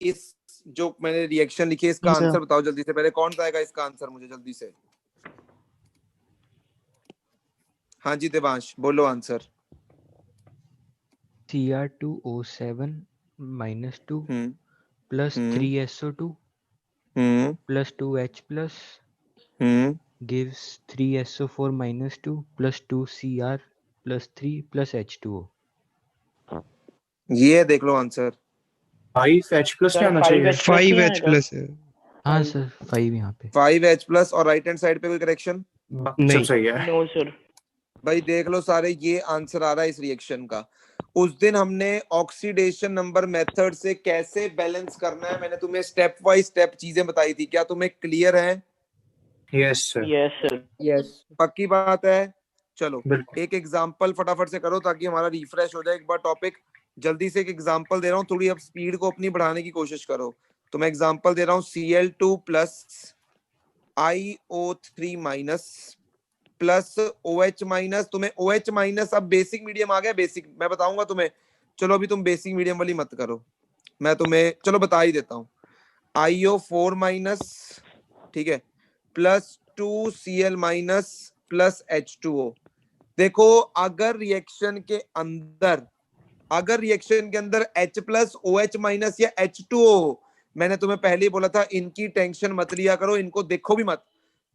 इस जो मैंने रिएक्शन लिखी है इसका आंसर बताओ जल्दी से। पहले कौन बताएगा इसका आंसर मुझे जल्दी से? हाँ जी देवांश बोलो answer. Cr2O7 -2 plus 3SO2 plus 2H plus gives 3SO4 -2 plus 2Cr plus 3 plus H2O। ये देख लो आंसर। 5H प्लस क्या आना चाहिए? 5H प्लस है। हाँ सर 5 यहाँ पे 5H प्लस। और राइट हैंड साइड पे कोई करेक्शन? सब सही है। No sir. भाई देख लो सारे, ये आंसर आ रहा है इस रिएक्शन का। उस दिन हमने ऑक्सीडेशन नंबर मेथड से कैसे बैलेंस करना है मैंने तुम्हें स्टेप बाय स्टेप चीजें बताई थी। क्या तुम्हें क्लियर है? Yes sir. Yes sir. Yes. पक्की बात है। चलो एक एग्जांपल फटाफट से करो ताकि हमारा रिफ्रेश हो जाए एक बार टॉपिक। जल्दी से एक एग्जांपल दे रहा हूँ, थोड़ी अब स्पीड को अपनी बढ़ाने की कोशिश करो। तो मैं एग्जांपल दे रहा हूँ Cl2 plus IO3 minus plus OH minus. तुम्हें OH माइनस अब बेसिक मीडियम आ गया। बेसिक मैं बताऊंगा तुम्हें। चलो अभी तुम बेसिक मीडियम वाली मत करो, मैं तुम्हें चलो बता ही देता हूँ। IO4 माइनस, ठीक है, plus 2Cl minus plus H2O। देखो अगर रिएक्शन के अंदर H प्लस OH माइनस या H2O, मैंने तुम्हें पहले ही बोला था इनकी टेंशन मत लिया करो, इनको देखो भी मत,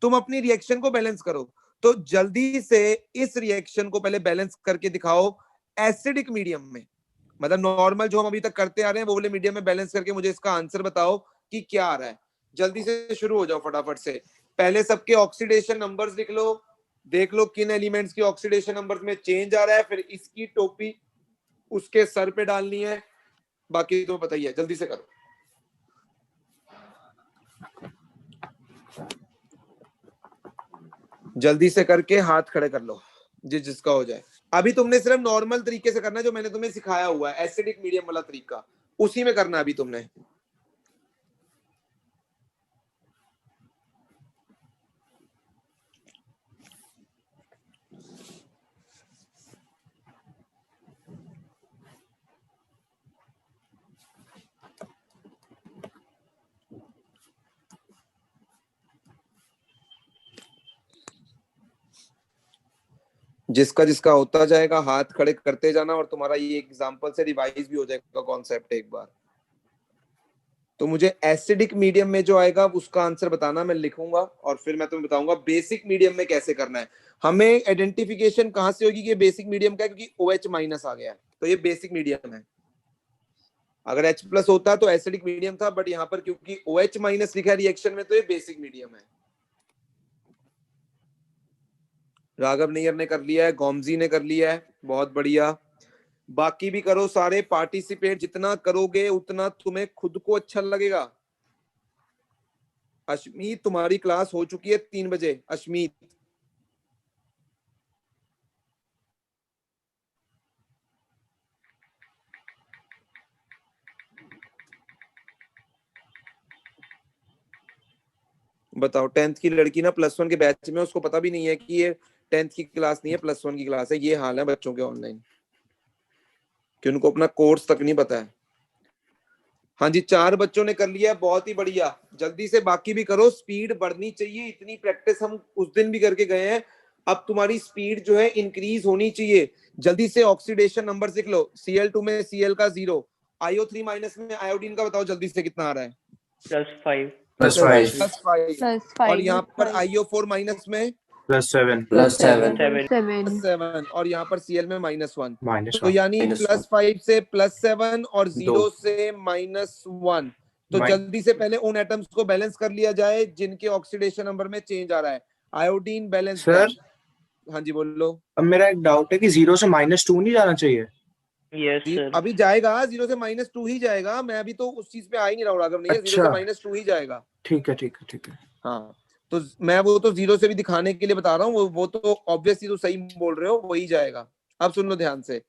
तुम अपनी रिएक्शन को बैलेंस करो। तो जल्दी से इस रिएक्शन को पहले बैलेंस करके दिखाओ एसिडिक मीडियम में, मतलब नॉर्मल जो हम अभी तक करते आ रहे हैं वो वाले मीडियम में बैलेंस करके मुझे इसका आंसर बताओ कि क्या आ रहा है। जल्दी से शुरू हो जाओ फटाफट से। पहले सबके ऑक्सीडेशन नंबर्स लिख लो, देख लो किन एलिमेंट्स की ऑक्सीडेशन नंबर्स में चेंज आ रहा है, फिर इसकी टोपी उसके सर पे डालनी है। बाकी तो बताइए, जल्दी से करो। जल्दी से करके हाथ खड़े कर लो जिसका हो जाए। अभी तुमने सिर्फ नॉर्मल तरीके से करना है जो मैंने तुम्हें सिखाया हुआ है, एसिडिक मीडियम वाला तरीका, उसी में करना है अभी तुमने। जिसका जिसका होता जाएगा हाथ खड़े करते जाना, और तुम्हारा ये एग्जांपल से रिवाइज भी हो जाएगा कॉन्सेप्ट एक बार। तो मुझे एसिडिक मीडियम में जो आएगा उसका आंसर बताना, मैं लिखूंगा और फिर मैं तुम्हें बताऊंगा बेसिक मीडियम में कैसे करना है। हमें आइडेंटिफिकेशन कहां से होगी कि ये बेसिक मीडियम का है, क्योंकि OH माइनस आ गया है तो ये बेसिक मीडियम है। अगर H प्लस होता तो एसिडिक मीडियम था, बट यहाँ पर क्योंकि OH माइनस लिखा है रिएक्शन में तो ये बेसिक मीडियम है। राघव नैयर ने कर लिया है, गोमजी ने कर लिया है, बहुत बढ़िया। बाकी भी करो सारे, पार्टिसिपेट जितना करोगे उतना तुम्हें खुद को अच्छा लगेगा। अश्मीत तुम्हारी क्लास हो चुकी है 3 बजे। अश्मीत बताओ। 10th की लड़की ना +1 के बैच में, उसको पता भी नहीं है कि ये 10th की क्लास नहीं है, +1 की क्लास है। ये हाल है बच्चों के ऑनलाइन कि उनको अपना कोर्स तक नहीं पता है। हाँ जी 4 बच्चों ने कर लिया है, बहुत ही बढ़िया। जल्दी से बाकी भी करो, स्पीड बढ़नी चाहिए। इतनी प्रैक्टिस हम उस दिन भी करके गए हैं, अब तुम्हारी स्पीड जो है इंक्रीज होनी चाहिए। जल्दी से ऑक्सीडेशन नंबर लिख लो। Cl2 में Cl का 0, IO3 माइनस में आयोडीन का बताओ जल्दी से कितना आ रहा है? +5 +5 और यहाँ पर IO4 माइनस में +7 और यहाँ पर Cl में -1। तो यानी +5 से +7 और 0 से -1। तो जल्दी से पहले उन एटम्स को बैलेंस कर लिया जाए जिनके ऑक्सीडेशन नंबर में चेंज आ रहा है। Iodine balance sir. हाँ जी बोलो। अब मेरा एक डाउट है कि 0 से -2 नहीं जाना चाहिए? Yes sir. अभी जाएगा 0 से -2 ही जाएगा। मैं अभी तो उस चीज पे आ ही नहीं रहा हूँ राघव, नहीं है। 0 से -2 ही जाएगा। ठीक है। हाँ तो मैं वो तो 0 से भी दिखाने के लिए बता रहा हूँ, वो तो ऑब्वियसली तो सही बोल रहे हो, वही जाएगा। अब सुन लो ध्यान से।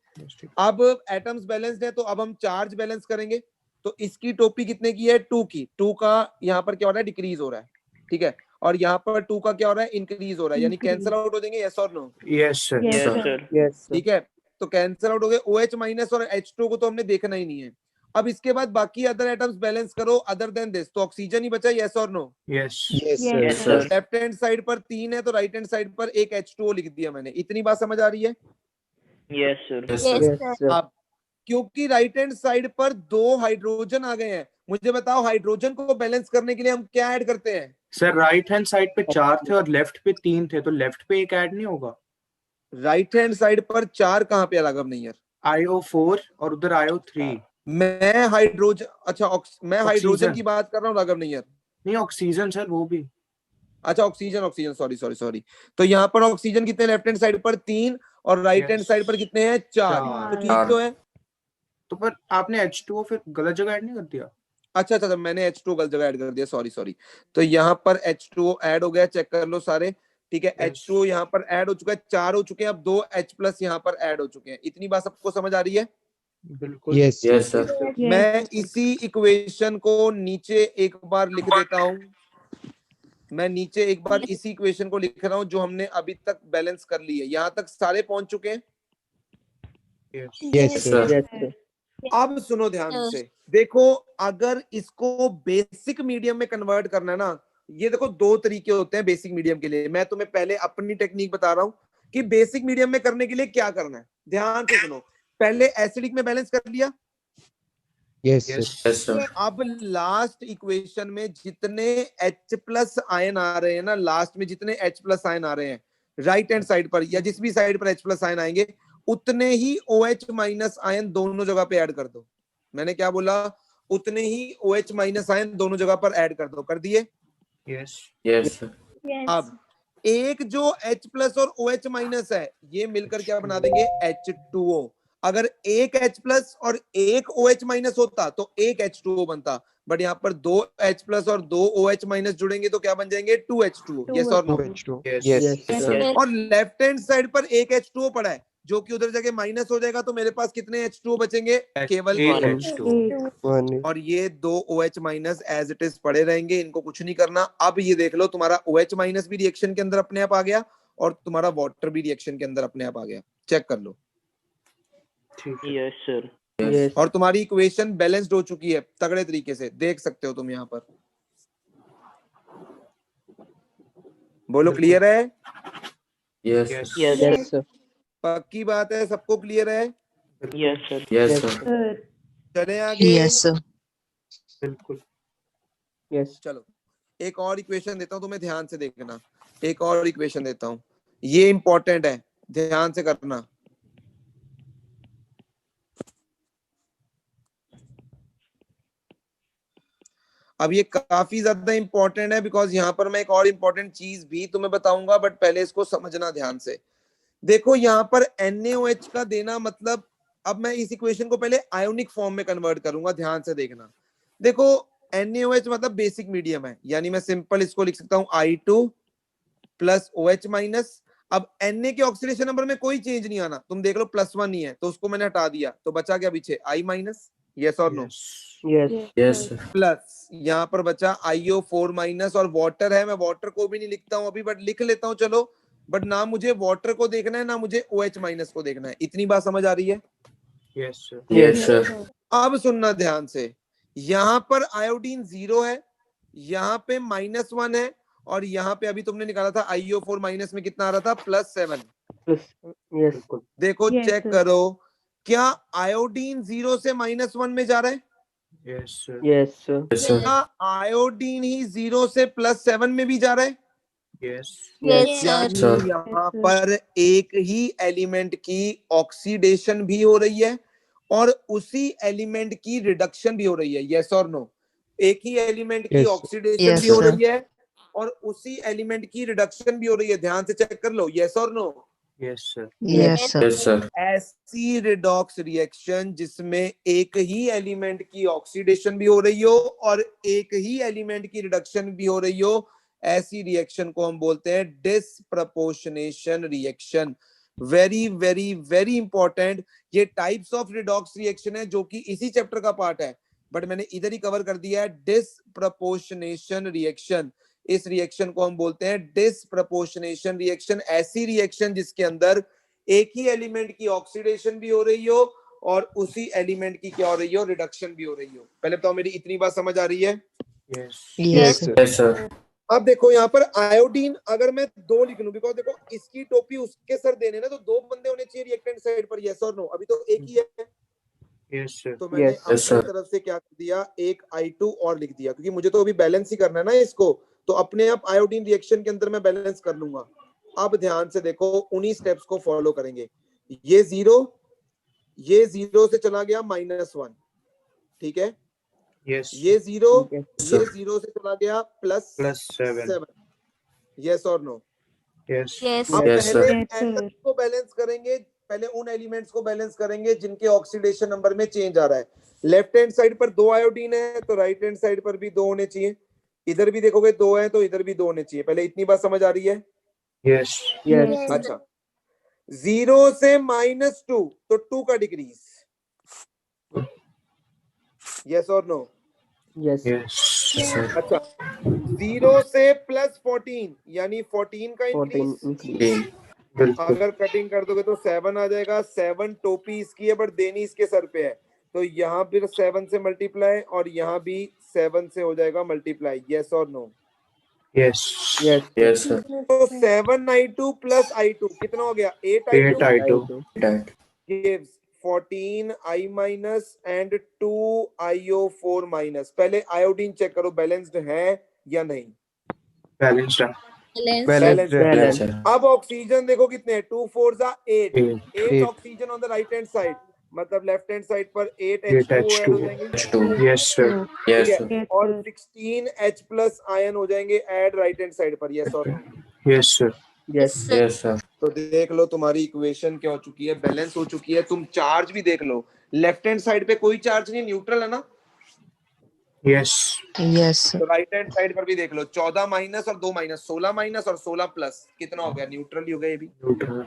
अब एटम्स बैलेंस्ड है तो अब हम चार्ज बैलेंस करेंगे। तो इसकी टोपी कितने की है? 2 की। 2 का यहाँ पर क्या हो रहा है? डिक्रीज हो रहा है, ठीक है। और यहाँ पर 2 का क्या हो रहा है? इंक्रीज हो रहा है, यानी कैंसिल आउट हो जाएंगे। यस और नो? Yes sir. ठीक है, तो कैंसिल आउट हो गए। OH माइनस और H2 को तो हमने देखना ही नहीं है। अब इसके बाद बाकी अदर एटम्स बैलेंस करो अदर देन दिस, तो ऑक्सीजन ही बचा, यस और no? Yes Yes, sir. Left hand side पर 3 है तो राइट हैंड साइड पर एक H2O लिख दिया मैंने। इतनी बात समझ आ रही है? Yes, sir. अब क्योंकि राइट हैंड साइड पर 2 हाइड्रोजन आ गए हैं, मुझे बताओ हाइड्रोजन को बैलेंस करने के लिए हम क्या ऐड करते हैं? सर राइट हैंड साइड पे 4 थे और लेफ्ट पे 3 थे, तो लेफ्ट पे एक ऐड नहीं होगा? राइट हैंड साइड पर 4 कहाँ पे राघव नैयर? IO4 और उधर IO3। मैं हाइड्रोजन, अच्छा मैं हाइड्रोजन ऑक्सीजन। की बात कर रहा हूँ राघव नैयर। नहीं ऑक्सीजन सर, वो भी। अच्छा ऑक्सीजन, सॉरी। तो यहाँ पर ऑक्सीजन कितने लेफ्ट हैंड साइड पर 3 और राइट हैंड साइड पर कितने हैं? 4। तो ठीक तो है। तो पर आपने H2O फिर गलत जगह ऐड नहीं कर दिया? अच्छा मैंने H2O गलत जगह ऐड कर दिया, सॉरी। तो यहाँ पर H2O ऐड हो गया, चेक कर लो सारे, ठीक है। Yes. H2O यहाँ पर ऐड हो चुका है, 4 हो चुके हैं, अब 2 H+ यहाँ पर ऐड हो चुके हैं। इतनी बात सबको समझ आ रही है? बिल्कुल। Yes sir. मैं इसी इक्वेशन को नीचे एक बार लिख देता हूं, मैं नीचे एक बार इसी इक्वेशन को लिख रहा हूं जो हमने अभी तक बैलेंस कर ली है। यहां तक सारे पहुंच चुके हैं? Yes sir. अब सुनो ध्यान से, देखो अगर इसको बेसिक मीडियम में कन्वर्ट करना है ना, ये देखो 2 तरीके होते हैं बेसिक मीडियम के लिए। मैं तुम्हें पहले अपनी टेक्निक बता रहा हूं कि बेसिक मीडियम में करने के लिए क्या करना है। ध्यान से सुनो, पहले एसिडिक में बैलेंस कर लिया, यस सर। अब लास्ट इक्वेशन में जितने H+ आयन आ रहे हैं ना, लास्ट में जितने H+ आयन आ रहे हैं राइट हैंड साइड पर या जिस भी साइड पर H+ आयन आएंगे, उतने ही OH- आयन दोनों जगह पे ऐड कर दो। मैंने क्या बोला? उतने ही OH- आयन दोनों जगह पर ऐड कर दो। कर दिए? यस। अब एक जो H+ और OH- है, ये मिलकर क्या बना देंगे? H2O। अगर एक H+ और एक OH- होता तो एक H2O बनता, बट यहाँ पर 2 H+ और 2 OH- जुड़ेंगे तो क्या बन जाएंगे? 2 H2O। यस और नो? यस और लेफ्ट हैंड साइड पर एक H2O पड़ा है जो कि उधर जगह माइनस हो जाएगा, तो मेरे पास कितने H2O बचेंगे? केवल 1 H2O। और ये 2 OH- एज इट इज पड़े रहेंगे, इनको कुछ नहीं करना। अब ये देख लो, तुम्हारा OH- भी रिएक्शन के अंदर अपने आप आ गया और तुम्हारा वाटर भी रिएक्शन के अंदर अपने आप आ गया। चेक कर लो। Yes, sir. और तुम्हारी इक्वेशन बैलेंस्ड हो चुकी है तगड़े तरीके से, देख सकते हो तुम यहाँ पर। बोलो क्लियर है? Yes, sir. पक्की बात है, सबको क्लियर है? Yes, sir. चले आगे। बिल्कुल। चलो एक और इक्वेशन देता हूं तुम्हें, ध्यान से देखना। एक और इक्वेशन देता हूं, ये इंपॉर्टेंट है, ध्यान से करना। अब ये काफी ज्यादा इंपॉर्टेंट है बिकॉज यहाँ पर मैं एक और इंपॉर्टेंट चीज भी तुम्हें बताऊंगा, बट पहले इसको समझना ध्यान से। देखो यहाँ पर NaOH का देना मतलब, अब मैं इस इक्वेशन को पहले आयोनिक फॉर्म में कन्वर्ट करूंगा, ध्यान से देखना। देखो NaOH मतलब बेसिक मीडियम है, यानी मैं सिंपल इसको लिख सकता हूं I2 + OH-। अब Na के ऑक्सीडेशन नंबर में कोई चेंज नहीं आना, तुम देख लो +1 ही है, तो उसको मैंने हटा दिया, तो बचा क्या पीछे? I-। यस और नो? प्लस यहाँ पर बचा IO4- और वाटर है, मैं वाटर को भी नहीं लिखता हूं अभी, बट लिख लेता हूं चलो। बट ना मुझे वाटर को देखना है ना मुझे OH- को देखना है। इतनी बात समझ आ रही है? Yes sir. अब सुनना ध्यान से, यहाँ पर आयोडीन 0 है, यहाँ पे -1 है, और यहाँ पे अभी तुमने निकाला था IO4- में कितना आ रहा था? +7। देखो चेक करो, क्या आयोडीन 0 से -1 में जा रहा है? Yes sir. क्या आयोडीन ही 0 से +7 में भी जा रहा है? यानी यहाँ पर एक ही एलिमेंट की ऑक्सीडेशन भी हो रही है और उसी एलिमेंट की रिडक्शन भी हो रही है। यस और नो? एक ही एलिमेंट की Yes. ऑक्सीडेशन भी हो रही है और उसी एलिमेंट की रिडक्शन भी हो रही है। ध्यान से चेक कर लो। यस और नो? Yes sir. ऐसी रिडॉक्स रिएक्शन जिसमें एक ही एलिमेंट की ऑक्सीडेशन भी हो रही हो और एक ही एलिमेंट की रिडक्शन भी हो रही हो, ऐसी रिएक्शन को हम बोलते हैं disproportionation reaction. Very very very important. ये टाइप्स ऑफ रिडॉक्स रिएक्शन है जो कि इसी चैप्टर का पार्ट है, बट मैंने इधर ही कवर कर दिया है। डिसप्रपोर्शनेशन रिएक्शन, इस रिएक्शन को हम बोलते हैं डिसप्रपोर्शनेशन रिएक्शन। ऐसी रिएक्शन जिसके अंदर एक ही एलिमेंट की ऑक्सीडेशन भी हो रही हो और उसी एलिमेंट की क्या हो रही हो, रिडक्शन भी हो रही हो। पहले बताओ मेरी इतनी बात समझ आ रही है? Yes, sir. Yes, sir. अब देखो यहाँ पर आयोडीन अगर मैं 2 लिख लूं, बिकॉज देखो इसकी टोपी उसके सर देने ना, तो 2 बंदे होने चाहिए रिएक्टेंट साइड पर, यस और नो? अभी तो एक ही है। Yes, sir. तो मैंने Yes, sir. अपनी तरफ से क्या कर दिया, एक I2 और लिख दिया, क्योंकि मुझे तो अभी बैलेंस ही करना है ना इसको, तो अपने आप आयोडीन रिएक्शन के अंदर मैं बैलेंस कर लूंगा। अब ध्यान से देखो, उन्हीं स्टेप्स को फॉलो करेंगे। ये 0 से चला गया -1, ठीक है? Yes. ये 0 sir. ये 0 से चला गया +7, यस और नो? Yes. अब Yes, sir. पहले एटम्स को बैलेंस करेंगे, पहले उन एलिमेंट्स को बैलेंस करेंगे जिनके ऑक्सीडेशन नंबर में चेंज आ रहा है। लेफ्ट हैंड साइड पर 2 आयोडीन है, तो राइट हैंड साइड पर भी 2 होने चाहिए। इधर भी देखोगे 2 है, तो इधर भी 2 होने चाहिए। पहले इतनी बात समझ आ रही है? Yes. अच्छा, 0 से -2, तो 2 का डिक्रीज, यस और नो? Yes. Sir. अच्छा, 0 से +14 यानी 14 का इंक्रीज। बिल्कुल। अगर कटिंग कर दोगे तो 7 आ जाएगा। 7 टोपी इसकी है, बट देनी इसके सर पे है, तो यहाँ फिर 7 से मल्टीप्लाई, और यहाँ भी 7 से हो जाएगा मल्टीप्लाई, यस और नो? Yes. Yes, sir. तो 7I2 + I2 कितना हो गया? 8 8I2 I2. That. gives 14I- and 2IO4-। पहले आयोडीन चेक करो बैलेंस्ड है या नहीं। Balanced. बैलेंस्ड है। Balance, sir. अब ऑक्सीजन देखो कितने हैं, 2 4 8 8. Oxygen on the right hand side, मतलब लेफ्ट हैंड साइड पर 8 8 H2O ऐड हो H2. जाएंगे, H2. Yes, sir. Yes, ठीक है? sir. और 16 H+ आयन हो जाएंगे ऐड राइट हैंड साइड पर, यस और no? Yes, sir. Yes, sir. तो देख लो तुम्हारी इक्वेशन क्या हो चुकी है, बैलेंस हो चुकी है। तुम चार्ज भी देख लो, लेफ्ट हैंड साइड पे कोई चार्ज नहीं, न्यूट्रल है ना? Yes. Yes, sir. तो राइट हैंड साइड पर भी देख लो, 14 माइनस और 2 माइनस, 16 माइनस और 16 प्लस, कितना हो गया? न्यूट्रल ही हो गया ये भी। Neutral.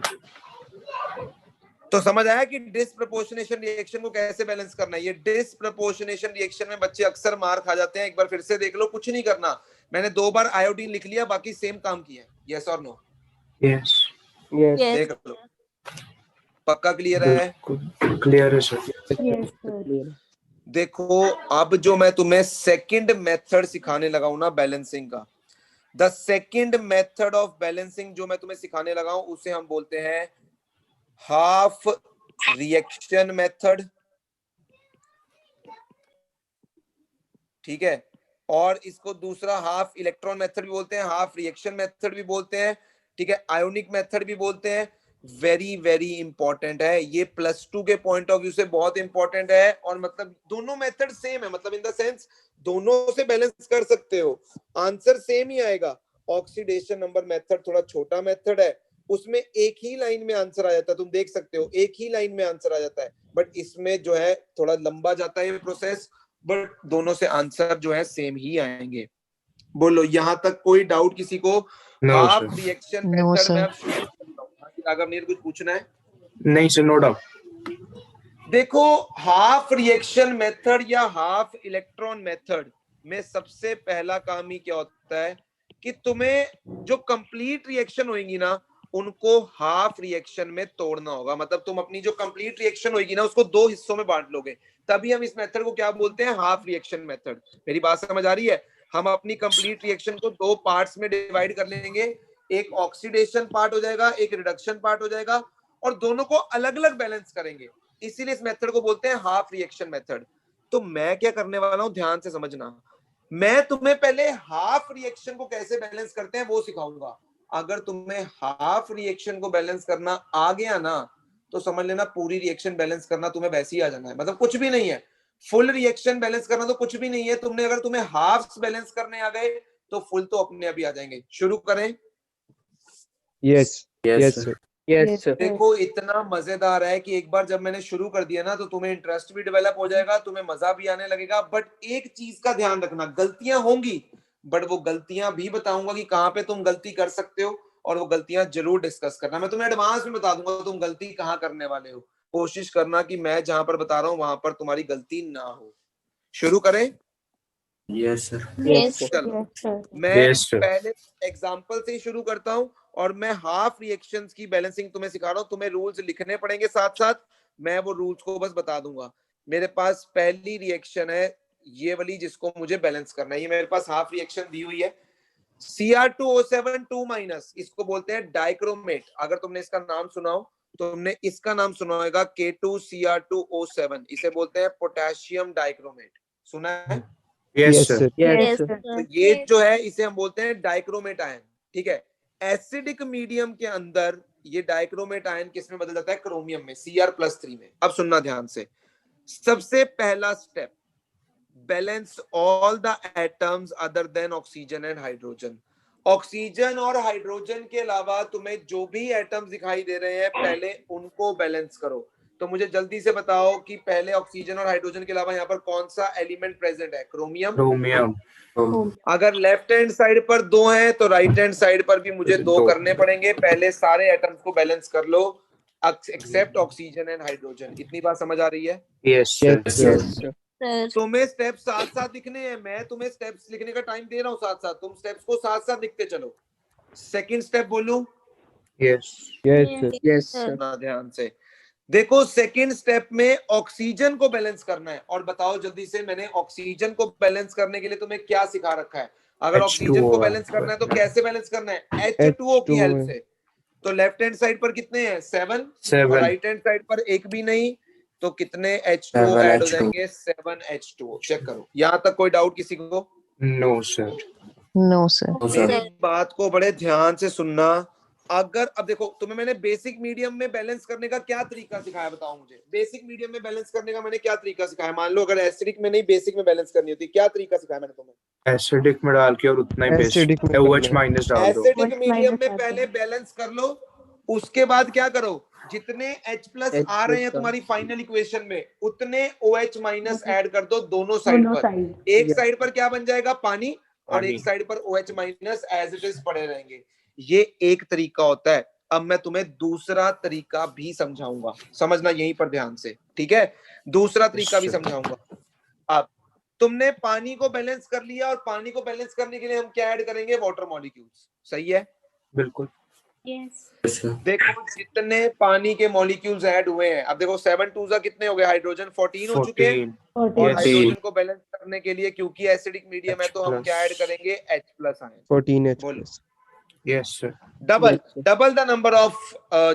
तो समझ आया कि डिसप्रपोर्शनेशन रिएक्शन को कैसे बैलेंस करना है। ये डिसप्रपोर्शनेशन रिएक्शन में बच्चे अक्सर मार खा जाते हैं। एक बार फिर से देख लो, कुछ नहीं करना, मैंने 2 बार आयोडीन लिख लिया, बाकी सेम काम किया, यस और नो? Yes. देख लो, पक्का क्लियर है? Clear है sir. देखो, अब जो मैं तुम्हें सेकंड मेथड सिखाने लगा हूं ना बैलेंसिंग का, the second method of balancing जो मैं तुम्हें सिखाने लगा हूं, उसे हम बोलते हैं हाफ रिएक्शन मेथड, ठीक है? और इसको दूसरा हाफ इलेक्ट्रॉन मेथड भी बोलते हैं, हाफ रिएक्शन मेथड भी बोलते हैं, ठीक है? आयोनिक मेथड भी बोलते हैं। वेरी वेरी इंपॉर्टेंट है ये, +2 के पॉइंट ऑफ व्यू से बहुत इंपॉर्टेंट है। और मतलब दोनों मेथड सेम है, मतलब इन द सेंस दोनों से बैलेंस कर सकते हो, आंसर सेम ही आएगा। ऑक्सीडेशन नंबर मेथड थोड़ा छोटा मेथड है, उसमें एक ही लाइन में आंसर आ जाता है, तुम देख सकते हो एक ही लाइन में आंसर आ जाता है, बट इसमें जो है थोड़ा लंबा जाता है ये प्रोसेस, बट दोनों से आंसर जो है सेम ही आएंगे। बोलो, यहां तक कोई डाउट किसी को? No, half sir. Reaction No, method में sir. आप शुरू करता हूं। राघव, कुछ पूछना है? नहीं sir, no doubt. देखो, हाफ रिएक्शन मेथड या हाफ इलेक्ट्रॉन मेथड में सबसे पहला काम ही क्या होता है कि तुम्हें जो कंप्लीट रिएक्शन होगी ना, उनको हाफ रिएक्शन में तोड़ना होगा। मतलब तुम अपनी जो कंप्लीट रिएक्शन होगी ना, उसको 2 हिस्सों में बांट लोगे, तभी हम इस मेथड को क्या बोलते हैं? Half reaction method. मेरी बात समझ आ रही है? हम अपनी कंप्लीट रिएक्शन को 2 पार्ट्स में डिवाइड कर लेंगे, एक ऑक्सीडेशन पार्ट हो जाएगा, एक रिडक्शन पार्ट हो जाएगा, और दोनों को अलग अलग बैलेंस करेंगे। इसीलिए इस मेथड को बोलते हैं हाफ रिएक्शन मेथड। तो मैं क्या करने वाला हूं, ध्यान से समझना। मैं तुम्हें पहले हाफ रिएक्शन को कैसे बैलेंस करते हैं वो सिखाऊंगा। अगर तुम्हें हाफ रिएक्शन को बैलेंस करना आ गया ना, तो समझ लेना पूरी रिएक्शन बैलेंस करना तुम्हें वैसे ही आ जाना है, मतलब कुछ भी नहीं है। फुल रिएक्शन बैलेंस करना तो कुछ भी नहीं है, तुमने अगर तुम्हें हाफ बैलेंस करने आ गए तो फुल तो अपने आप ही आ जाएंगे। शुरू करें? Yes. Yes, sir. Yes, sir. देखो, इतना मजेदार है कि एक बार जब मैंने शुरू कर दिया ना, तो तुम्हें इंटरेस्ट भी डेवलप हो जाएगा, तुम्हें मजा भी आने लगेगा। बट एक चीज का ध्यान रखना, गलतियां होंगी, बट वो गलतियां भी बताऊंगा कि कहां पे तुम गलती कर सकते हो, और वो गलतियां जरूर डिस्कस करना। मैं तुम्हें एडवांस में बता दूंगा तुम गलती कहां करने वाले हो। कोशिश करना कि मैं जहां पर बता रहा हूं वहां पर तुम्हारी गलती ना हो। शुरू करें? Yes, sir. Yes, चलो, sir. मैं Yes, sir. पहले एग्जांपल से ही शुरू करता हूं, और मैं हाफ रिएक्शंस की बैलेंसिंग तुम्हें सिखा रहा हूं। तुम्हें रूल्स लिखने पड़ेंगे साथ साथ, मैं वो रूल्स को बस बता दूंगा। मेरे पास पहली रिएक्शन है ये वाली जिसको मुझे बैलेंस करना है, ये मेरे पास हाफ रिएक्शन दी हुई है Cr2O7 2-, इसको बोलते हैं डाइक्रोमेट। अगर तुमने इसका नाम सुना हो, तुमने इसका नाम सुना होगा K2Cr2O7, इसे बोलते हैं पोटेशियम डाइक्रोमेट। सुना है? Yes sir. तो ये जो है इसे हम बोलते हैं डाइक्रोमेट आयन, ठीक है। एसिडिक मीडियम के अंदर ये डाइक्रोमेट आयन किस में बदल जाता है? क्रोमियम में, Cr+3 में। अब सुनना ध्यान से, सबसे पहला step, balance all the atoms other than oxygen and hydrogen. Oxygen और हाइड्रोजन के अलावा तुम्हें जो भी एटम्स दिखाई दे रहे हैं पहले उनको बैलेंस करो। तो मुझे जल्दी से बताओ कि पहले ऑक्सीजन और हाइड्रोजन के अलावा यहाँ पर कौन सा एलिमेंट प्रेजेंट है? क्रोमियम। क्रोमियम। अगर लेफ्ट हैंड साइड पर 2 हैं तो राइट हैंड साइड पर भी मुझे 2 करने पड़ेंगे। पहले सारे एटम्स को बैलेंस कर लो एक्सेप्ट ऑक्सीजन एंड हाइड्रोजन। इतनी बात समझ आ रही है? Yes sir. तुम्हें स्टेप्स साथ साथ लिखने हैं, मैं तुम्हें स्टेप्स लिखने का टाइम दे रहा हूँ साथ साथ, तुम स्टेप्स को साथ साथ लिखते चलो। सेकंड स्टेप बोलूं? यस सुनना ध्यान से, देखो सेकंड स्टेप में ऑक्सीजन को बैलेंस करना है। और बताओ जल्दी से, मैंने ऑक्सीजन को बैलेंस करने के लिए तुम्हें क्या सिखा रखा है? अगर ऑक्सीजन को बैलेंस करना है तो कैसे बैलेंस करना है? H2O की हेल्प से। तो लेफ्ट हैंड साइड पर कितने हैं? 7 और राइट हैंड साइड पर एक भी नहीं, तो कितने H2O ऐड हो जाएंगे? 7 H2O। चेक करो, यहाँ तक कोई डाउट किसी को? No sir. मेरी बात को बड़े ध्यान से सुनना। अगर अब देखो, तुम्हें मैंने बेसिक मीडियम में बैलेंस करने का क्या तरीका सिखाया? बताओ मुझे, बेसिक मीडियम में बैलेंस करने का मैंने क्या तरीका सिखाया? मान लो अगर एसिडिक में नहीं बेसिक में बैलेंस करनी होती, क्या तरीका सिखाया मैंने तुम्हें? एसिडिक में डाल के और उतना ही बेसिक OH- डाल दो। एसिडिक मीडियम में पहले बैलेंस कर लो, उसके बाद क्या करो, जितने H+ आ रहे हैं तुम्हारी फाइनल इक्वेशन में उतने OH- ऐड कर दो दोनों साइड पर। एक साइड पर क्या बन जाएगा? पानी, और एक साइड पर OH- एज इट इज पड़े रहेंगे। ये एक तरीका होता है। अब मैं तुम्हें दूसरा तरीका भी समझाऊंगा, समझना यहीं पर ध्यान से, ठीक है? दूसरा तरीका भी समझाऊंगा। अब तुमने पानी को बैलेंस कर लिया, और पानी को बैलेंस करने के लिए हम क्या ऐड करेंगे? Water molecules. सही है? बिल्कुल। देखो जितने पानी के मॉलिक्यूल्स ऐड हुए हैं, अब देखो 7 2 कितने हो गए? हाइड्रोजन 14 हो चुके हैं। और हाइड्रोजन को बैलेंस करने के लिए, क्योंकि एसिडिक मीडियम है, तो हम क्या ऐड करेंगे? H+ ion. 14H+। Yes sir. Double the number of,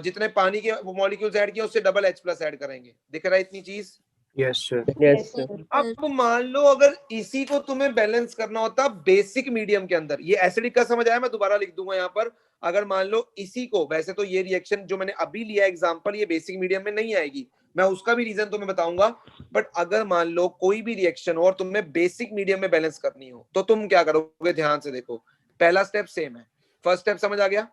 जितने पानी के मॉलिक्यूल्स ऐड किए उससे डबल H+ ऐड करेंगे। दिख रहा है इतनी चीज? Yes sir. अब मान लो अगर इसी को तुम्हें बैलेंस करना होता बेसिक मीडियम के अंदर, ये एसिडिक का समझ आया? मैं दोबारा लिख दूंगा यहाँ पर। अगर मान लो इसी को, वैसे तो ये रिएक्शन जो मैंने अभी लिया एग्जांपल, ये बेसिक मीडियम में नहीं आएगी, मैं उसका भी रीजन तुम्हें बताऊंगा। बट अगर मान लो कोई भी रिएक्शन हो और तुम्हें बेसिक मीडियम में बैलेंस करनी हो, तो तुम क्या करोगे? ध्यान से देखो, पहला स्टेप सेम है। फर्स्ट स्टेप समझ आ गया?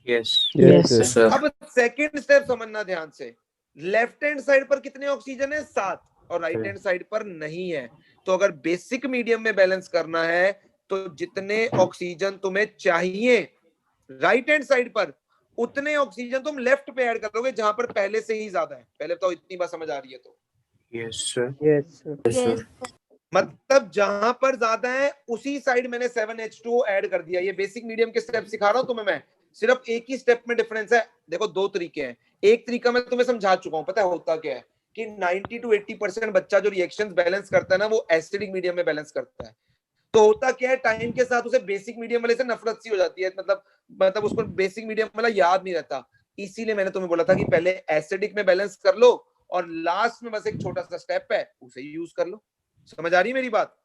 Yes sir. अब सेकंड स्टेप समझना ध्यान से। लेफ्ट हैंड साइड पर कितने ऑक्सीजन है? 7, और राइट हैंड साइड पर नहीं है। तो अगर बेसिक मीडियम में बैलेंस करना है तो जितने ऑक्सीजन तुम्हें चाहिए राइट हैंड साइड पर, उतने ऑक्सीजन तुम लेफ्ट पे ऐड करोगे जहां पर पहले से ही ज्यादा है। पहले तो इतनी बात समझ आ रही है? तो यस सर। मतलब जहां पर ज्यादा है उसी साइड मैंने 7H2O ऐड कर दिया। ये बेसिक मीडियम के स्टेप सिखा रहा हूं तुम्हें मैं, सिर्फ एक ही स्टेप में डिफरेंस है। देखो 2 तरीके हैं। एक तरीका मैं तुम्हें समझा चुका हूं, पता है होता क्या है? कि 90 to 80% बच्चा जो रिएक्शंस बैलेंस करता है ना, वो एसिडिक मीडियम में बैलेंस करता है। तो होता क्या है, टाइम के साथ उसे बेसिक मीडियम वाले से नफरत सी हो जाती है, मतलब उसको बेसिक मीडियम वाला याद नहीं रहता। इसीलिए मैंने तुम्हें बोला था कि पहले एसिडिक में बैलेंस कर लो, और लास्ट में बस एक छोटा सा स्टेप है, उसे यूज कर लो। समझ आ रही है मेरी बात?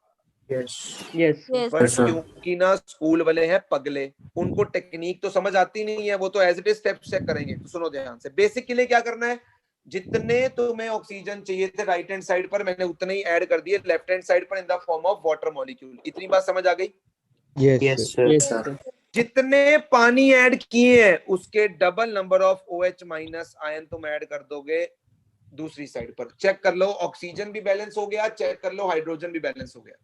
यस पर क्योंकि ना स्कूल वाले हैं पगले, उनको टेक्निक तो समझ आती नहीं है, वो तो as it is step check करेंगे। तो सुनो ध्यान से, बेसिक के लिए क्या करना है? जितने तुम्हें ऑक्सीजन चाहिए थे राइट हैंड साइड पर, मैंने उतने ही ऐड कर दिए लेफ्ट हैंड साइड पर in the form of water molecule. इतनी बात समझ आ गई? Yes sir. जितने पानी ऐड किए हैं उसके double number of OH- ion तुम ऐड कर दोगे दूसरी साइड पर। चेक कर लो, ऑक्सीजन भी बैलेंस हो गया, चेक कर लो हाइड्रोजन भी बैलेंस हो गया।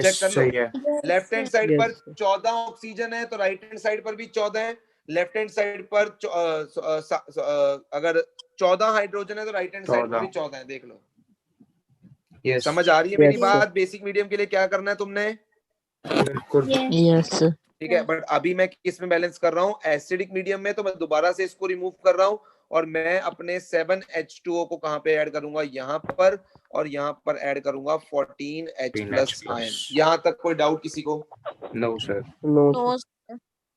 चेक कर लो, लेफ्ट हैंड साइड पर 14 ऑक्सीजन है तो राइट हैंड साइड पर भी 14 है। लेफ्ट हैंड साइड पर अगर 14 हाइड्रोजन है तो राइट हैंड साइड पर भी 14 है। देख लो, समझ आ रही है मेरी बात? बेसिक मीडियम के लिए क्या करना है तुमने? ठीक है, बट अभी मैं किस में बैलेंस कर रहा हूँ? एसिडिक मीडियम में। तो मैं दोबारा से इसको रिमूव कर रहा हूँ और मैं अपने 7H2O को कहां पे ऐड करूंगा, यहाँ पर, और यहाँ पर ऐड करूंगा 14H प्लस आयन। यहाँ तक कोई डाउट किसी को? No sir. No.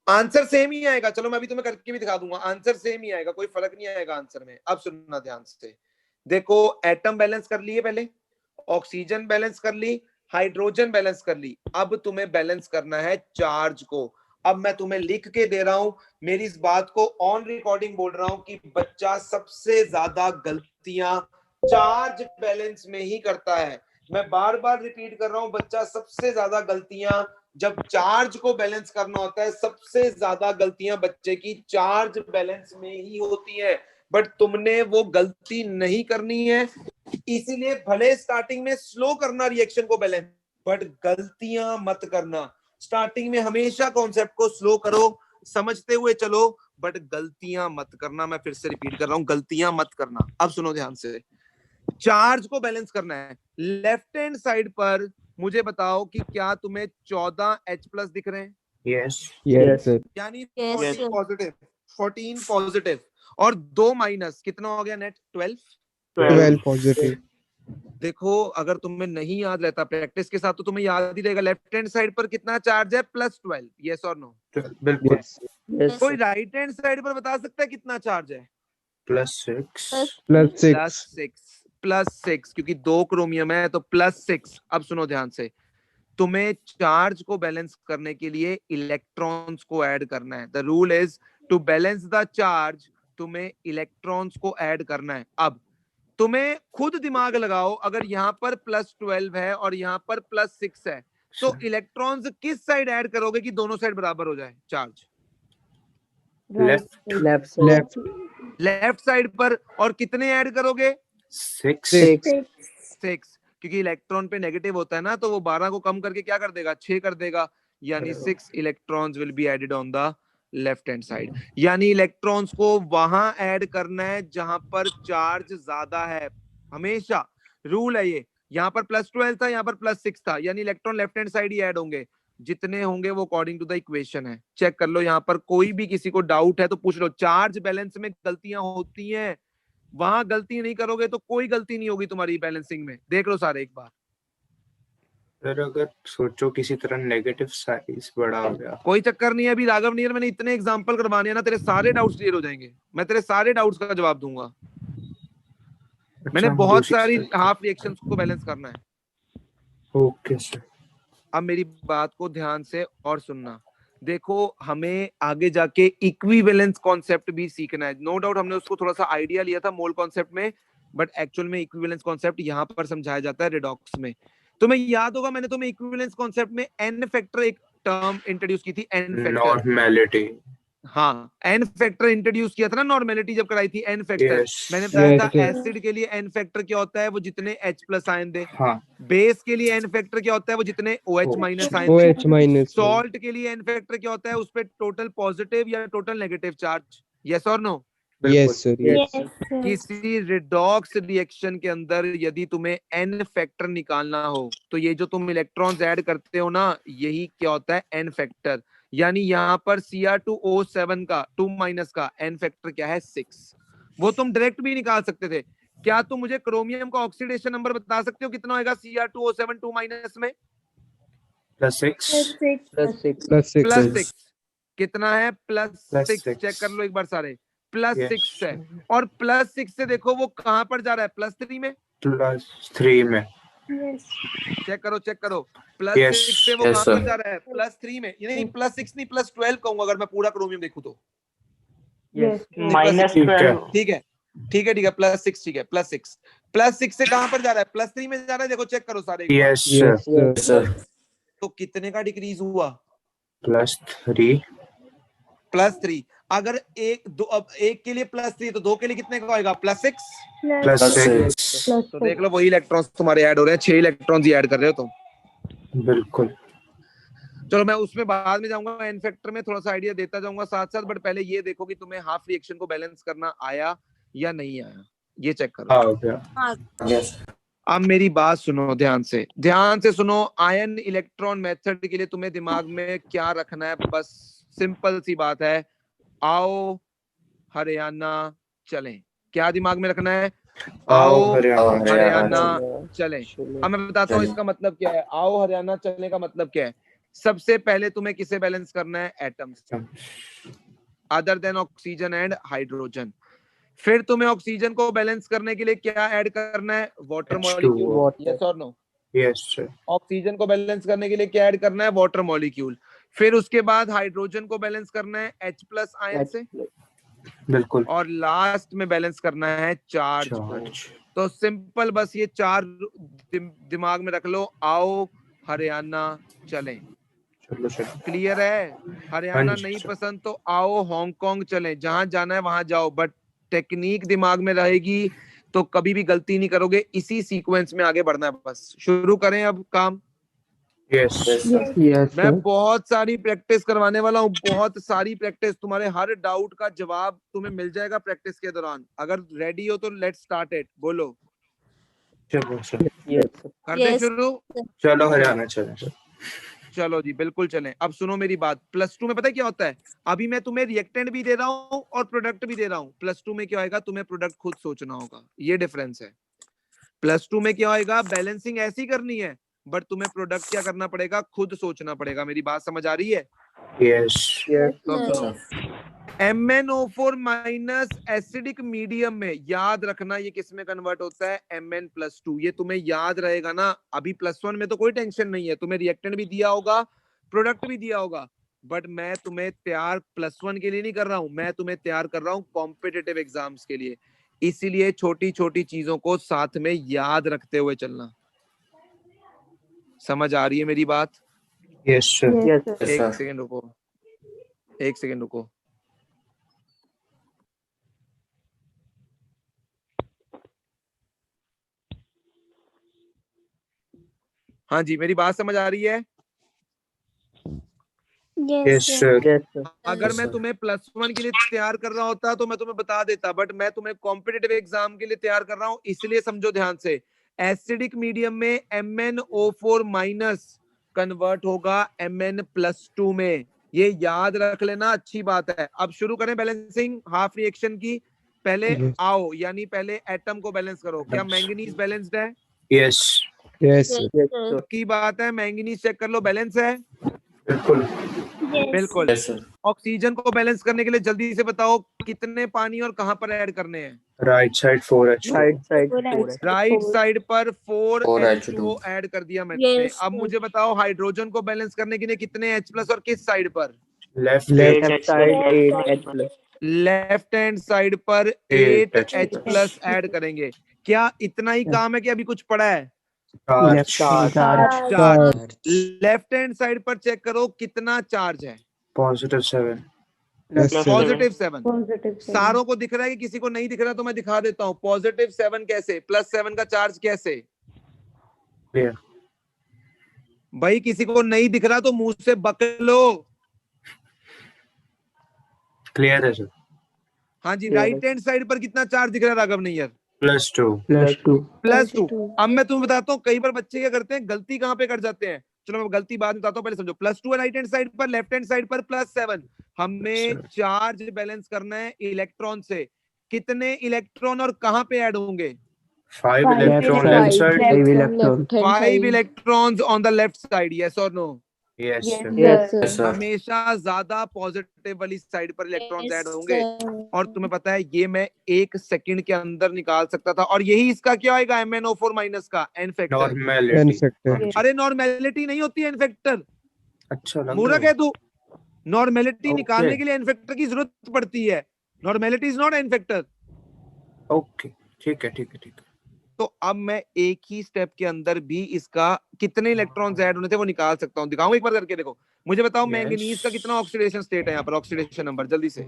Answer same ही आएगा। चलो मैं अभी तुम्हें करके भी दिखा दूंगा, आंसर सेम ही आएगा, कोई फर्क नहीं आएगा आंसर में। अब सुनना ध्यान से, देखो एटम बैलेंस कर लिए, पहले ऑक्सीजन बैलेंस कर ली, हाइड्रोजन बैलेंस कर ली, अब तुम्हें बैलेंस करना है चार्ज को। अब मैं तुम्हें लिख के दे रहा हूं, मेरी इस बात को ऑन रिकॉर्डिंग बोल रहा हूं कि बच्चा सबसे ज्यादा गलतियां चार्ज बैलेंस में ही करता है। मैं बार बार रिपीट कर रहा हूं, बच्चा सबसे ज्यादा गलतियां जब चार्ज को बैलेंस करना होता है, सबसे ज्यादा गलतियां बच्चे की चार्ज बैलेंस में ही होती है। बट तुमने वो गलती नहीं करनी है, इसीलिए भले स्टार्टिंग में स्लो करना रिएक्शन को बैलेंस, बट गलतियां मत करना। स्टार्टिंग में हमेशा कॉन्सेप्ट को स्लो करो, समझते हुए चलो, बट गलतियां मत करना। मैं फिर से रिपीट कर रहा हूं, गलतियां मत करना। अब सुनो ध्यान से, चार्ज को बैलेंस करना है। लेफ्ट हैंड साइड पर मुझे बताओ कि क्या तुम्हें 14H प्लस दिख रहे हैं? Yes yes sir. यानी Yes, 14 sir. पॉजिटिव, 14 पॉजिटिव, और 2 माइनस, कितना हो गया नेट? 12। 12 पॉजिटिव। देखो अगर तुम्हें नहीं याद रहता प्रैक्टिस के साथ तो तुम्हें याद ही रहेगा। लेफ्ट हैंड साइड पर कितना चार्ज है? +12। यस और नो? बिल्कुल। Yes, कोई sir. राइट हैंड साइड पर बता सकता है कितना चार्ज है? +6 +6, क्योंकि 2 क्रोमियम है तो +6। अब सुनो ध्यान से, तुम्हें चार्ज को बैलेंस करने के लिए इलेक्ट्रॉन्स को ऐड करना है। The rule is to balance the charge, तुम्हें इलेक्ट्रॉन्स को ऐड करना है। अब तुम्हें खुद दिमाग लगाओ, अगर यहाँ पर +12 है और यहाँ पर +6 है, तो इलेक्ट्रॉन्स किस साइड ऐड करोगे कि दोनों साइड बराबर हो जाए चार्ज? लेफ्ट लेफ्ट साइड पर। और कितने ऐड करोगे? 6 6, क्योंकि इलेक्ट्रॉन पे नेगेटिव होता है ना, तो वो 12 को कम करके क्या कर देगा? 6 कर देगा। यानी 6 electrons will be added on the left hand side. यानी इलेक्ट्रॉन्स को वहां ऐड करना है जहां पर चार्ज ज्यादा है। हमेशा रूल है ये। यहाँ पर +12 था, यहाँ पर +6 था, यानी इलेक्ट्रॉन लेफ्ट हैंड साइड ही ऐड होंगे। जितने होंगे वो अकॉर्डिंग टू द इक्वेशन है। चेक कर लो, यहाँ पर कोई भी किसी को डाउट है तो पूछ लो। चार्ज बैलेंस में गलतियां होती हैं, वहां गलती नहीं करोगे तो कोई गलती नहीं होगी तुम्हारी बैलेंसिंग में। देख लो सारे एक बार। सर अगर सोचो किसी तरह नेगेटिव साइज बड़ा हो गया, कोई चक्कर नहीं है। अभी राघव नियर मैंने इतने एग्जांपल करवाने हैं ना, तेरे सारे डाउट्स क्लियर हो जाएंगे। मैं तेरे सारे डाउट्स का जवाब दूंगा। मैंने बहुत सारी हाफ रिएक्शंस को बैलेंस करना है। Okay sir. अब मेरी बात को ध्यान से और सुनना। देखो हमें आगे जाके इक्विवेलेंस कॉन्सेप्ट भी सीखना है। नो डाउट हमने उसको थोड़ा सा आइडिया लिया था मोल कॉन्सेप्ट में, बट एक्चुअल में इक्विवेलेंस कॉन्सेप्ट यहाँ पर समझाया जाता है रिडॉक्स में। तुम्हें याद होगा मैंने तुम्हें इक्विवेलेंस कॉन्सेप्ट में एन फैक्टर एक टर्म इंट्रोड्यूस की थी, एन फैक्टर। नॉर्मेलिटी। हाँ, एन फैक्टर इंट्रोड्यूस किया था ना, नॉर्मेलिटी जब कराई थी एन फैक्टर। Yes. मैंने बताया था Yes. एसिड के लिए एन फैक्टर क्या होता है? वो जितने H प्लस आयन दे। हाँ। बेस के लिए एन फैक्टर क्या होता है? वो जितने OH माइनस आयन OH दे। माइनस। सॉल्ट के लिए एन फैक्टर क्या होता है? उस पे टोटल पॉजिटिव या टोटल नेगेटिव चार्ज। यस और नो? Yes sir. किसी रिडॉक्स रिएक्शन के अंदर यदि तुम्हें एन फैक्टर निकालना हो तो ये जो तुम इलेक्ट्रॉन्स ऐड करते हो ना, यही क्या होता है? N factor. यानी यहाँ पर Cr2O7 का 2 माइनस का एन फैक्टर क्या है? 6। वो तुम डायरेक्ट भी निकाल सकते थे। क्या तुम मुझे क्रोमियम का ऑक्सीडेशन नंबर बता सकते हो कितना होगा Cr2O7 2 माइनस में? +6 कितना है? +6 चेक कर लो एक बार सारे। +6 है, और +6 से देखो वो कहां पर जा रहा है? +3 में। +3 में। चेक करो +6 से वो कहां पर जा रहा है? +3 में। ये नहीं +6 नहीं, +12 कहूंगा अगर मैं पूरा क्रोमियम देखूं तो। -12। ठीक है +6 ठीक है। +6 से कहां पर जा रहा है? +3 में जा रहा है। देखो चेक करो सारे एक बार। Yes sir. तो कितने का डिक्रीज हुआ? +3। अगर अब एक के लिए +3 तो दो के लिए कितने का होगा? +6। तो देख लो वही इलेक्ट्रॉन्स तुम्हारे ऐड हो रहे हैं। 6 इलेक्ट्रॉन्स ही ऐड कर रहे हो तुम। बिल्कुल। चलो मैं उसमें बाद में जाऊंगा, एन फैक्टर में थोड़ा सा आइडिया देता जाऊंगा साथ साथ, बट पहले ये देखो कि तुम्हें हाफ रिएक्शन को बैलेंस करना आया या नहीं आया, ये चेक करो। हाँ हो गया। अब मेरी बात सुनो ध्यान से सुनो। आयन इलेक्ट्रॉन मेथड के लिए तुम्हें दिमाग में क्या रखना है? बस सिंपल सी बात है। आओ, हरियाणा, चलें। क्या दिमाग में रखना है? आओ आओ हरियाणा हरियाणा चलें। चलें। अब मैं बताता हूँ चलें। इसका मतलब क्या है। आओ हरियाणा चलने का मतलब क्या है? सबसे पहले तुम्हें किसे बैलेंस करना है? Atoms, other than oxygen and hydrogen. फिर तुम्हें ऑक्सीजन को बैलेंस करने के लिए क्या ऐड करना है? Water H2O. मॉलिक्यूल, यस और नो? Yes sir. ऑक्सीजन को बैलेंस करने के लिए क्या ऐड करना है? Water molecule. फिर उसके बाद हाइड्रोजन को बैलेंस करना है H+ आयन से, बिल्कुल। और लास्ट में बैलेंस करना है चार्ज को। तो सिंपल बस ये चार दिमाग में रख लो। आओ हरियाणा चलें। चलो चलो। क्लियर है? हरियाणा हाँ जी, नहीं सर। पसंद तो आओ हांगकांग चलें। जहां जाना है वहां जाओ, बट टेक्निक दिमाग में रहेगी तो कभी भी गलती नहीं करोगे। इसी सीक्वेंस में आगे बढ़ना है। बस शुरू करें अब काम। यस Yes, मैं sir. बहुत सारी प्रैक्टिस करवाने वाला हूँ, बहुत सारी प्रैक्टिस। तुम्हारे हर डाउट का जवाब तुम्हें मिल जाएगा प्रैक्टिस के दौरान। अगर रेडी हो तो लेट्स स्टार्ट इट। बोलो, चलो सर। कर दे शुरू। चलो हरियाणा चलें सर। चलो जी, बिल्कुल चलें। अब सुनो मेरी बात। +2 में पता है क्या होता है? अभी मैं तुम्हें रिएक्टेंट भी दे रहा हूँ और प्रोडक्ट भी दे रहा हूँ। +2 में क्या होगा? तुम्हें प्रोडक्ट खुद सोचना होगा। ये डिफरेंस है। +2 में क्या होगा? बैलेंसिंग ऐसी करनी है, बट तुम्हें प्रोडक्ट क्या करना पड़ेगा? खुद सोचना पड़ेगा। मेरी बात समझ आ रही है? यस। तो अब सुनो, MnO4- एसिडिक मीडियम में याद रखना ये किस में कन्वर्ट होता है? Mn+2। ये तुम्हें याद रहेगा ना। अभी +1 में तो कोई टेंशन नहीं है, तुम्हें रिएक्टेंट भी दिया होगा, प्रोडक्ट भी दिया होगा, बट मैं तुम्हें तैयार +1 के लिए नहीं कर रहा हूं, मैं तुम्हें तैयार कर रहा हूं कॉम्पिटिटिव एग्जाम्स के लिए। इसीलिए छोटी छोटी चीजों को साथ में याद रखते हुए चलना। समझ आ रही है मेरी बात? Yes sir. एक सेकेंड रुको, एक सेकेंड रुको। हाँ जी, मेरी बात समझ आ रही है? Yes sir. अगर मैं तुम्हें +1 के लिए तैयार कर रहा होता तो मैं तुम्हें बता देता, बट मैं तुम्हें कॉम्पिटिटिव एग्जाम के लिए तैयार कर रहा हूं। इसलिए समझो ध्यान से। एसिडिक मीडियम में MnO4- कन्वर्ट होगा Mn+2 में। ये याद रख लेना, अच्छी बात है। अब शुरू करें बैलेंसिंग हाफ रिएक्शन की। पहले Yes. आओ, यानी पहले एटम को बैलेंस करो। क्या मैंगनीज बैलेंस्ड है? यस। Yes, sir. पक्की बात है? मैंगनीज चेक कर लो, बैलेंस है? बिल्कुल। बिल्कुल। Yes sir. ऑक्सीजन को बैलेंस करने के लिए जल्दी से बताओ कितने पानी और कहां पर ऐड करने हैं? Right side 4H2। Right side पर 4H2O 4H2 ऐड कर दिया मैंने। अब मुझे बताओ हाइड्रोजन को बैलेंस करने के लिए कितने H+ और किस साइड पर? लेफ्ट लेफ्ट हैंड साइड पर 8H+ ऐड करेंगे। क्या इतना ही काम है कि अभी कुछ पड़ा है? चार्ज। लेफ्ट हैंड साइड पर चेक करो कितना चार्ज है? +7। Yes, sir. +7। सारों को दिख रहा है कि किसी को नहीं दिख रहा? तो मैं दिखा देता हूँ। +7 कैसे? +7 का चार्ज कैसे? क्लियर। भाई किसी को नहीं दिख रहा तो मुंह से बक लो। क्लियर है सर। हाँ जी, राइट हैंड साइड पर कितना चार्ज दिख रहा है राघव नैयर? +2। +2। अब मैं तुम्हें बताता हूँ, कई बार बच्चे क्या करते हैं, गलती कहाँ पे कर जाते हैं। चलो मैं गलती बाद में बताता हूँ, पहले समझो। +2 है राइट हैंड साइड पर, लेफ्ट हैंड साइड पर +7। हमें चार्ज बैलेंस करना है इलेक्ट्रॉन से। कितने इलेक्ट्रॉन और कहाँ पे ऐड होंगे? 5 electron left side. 5 electrons on the left side, yes और no? Yes sir. Yes sir. हमेशा ज्यादा पॉजिटिव वाली साइड पर इलेक्ट्रॉन्स ऐड होंगे। और तुम्हें पता है ये मैं 1 सेकंड के अंदर निकाल सकता था, और यही इसका क्या होगा? MnO4- का n factor. N normality. factor. अरे नॉर्मेलिटी नहीं होती एन फैक्टर, अच्छा लग मूर्ख रहा है तू। Normality Okay. निकालने के लिए एन फैक्टर की जरूरत पड़ती है। Normality is not an factor. Okay ठीक है ठीक है ठीक है। तो अब मैं एक ही स्टेप के अंदर भी इसका कितने इलेक्ट्रॉन्स ऐड होने थे वो निकाल सकता हूँ। दिखाऊं एक बार करके? देखो, मुझे बताओ Yes. मैंगनीज का कितना ऑक्सीडेशन स्टेट है यहाँ पर? ऑक्सीडेशन नंबर जल्दी से।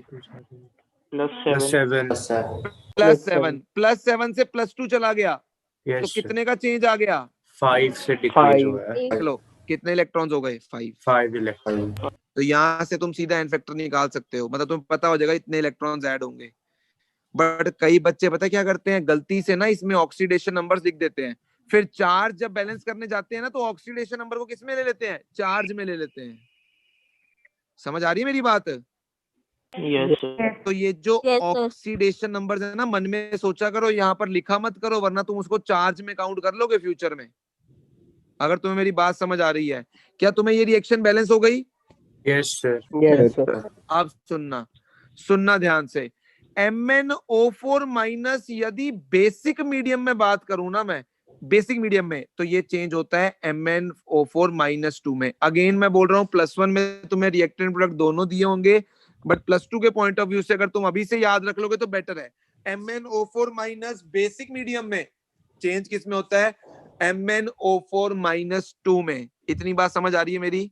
+7। +7 से +2 चला गया तो यस सर। कितने का चेंज आ गया? 5 से डिक्रीज हुआ है। चलो कितने इलेक्ट्रॉन्स हो गए? 5। 5 इलेक्ट्रॉन। तो यहाँ से तुम सीधा एन फैक्टर निकाल सकते हो, मतलब तुम्हें पता हो जाएगा इतने इलेक्ट्रॉन्स ऐड होंगे। बट कई बच्चे पता है क्या करते हैं, गलती से ना इसमें ऑक्सीडेशन नंबर्स लिख देते हैं। फिर चार्ज जब बैलेंस करने जाते हैं ना तो ऑक्सीडेशन नंबर को किस में ले लेते हैं? चार्ज में ले लेते हैं। समझ आ रही है मेरी बात? Yes, sir. तो ये जो Yes, sir. ऑक्सीडेशन नंबर्स है ना, मन में सोचा करो, यहाँ पर लिखा मत करो, वरना तुम उसको चार्ज में काउंट कर लोगे फ्यूचर में। अगर तुम्हें मेरी बात समझ आ रही है, क्या तुम्हें ये रिएक्शन बैलेंस हो गई? Yes sir. Yes, sir. अब सुनना ध्यान से। MnO4 माइनस यदि बेसिक मीडियम में बात करूं ना मैं, बेसिक मीडियम में, तो ये चेंज होता है MnO4 माइनस 2 में। अगेन मैं बोल रहा हूं, +1 में तुम्हें रिएक्टेंट प्रोडक्ट दोनों दिए होंगे, बट +2 के पॉइंट ऑफ व्यू से अगर तुम अभी से याद रख लोगे तो बेटर है। MnO4 माइनस बेसिक मीडियम में चेंज किस में होता है? MnO4 माइनस 2 में। इतनी बात समझ आ रही है मेरी?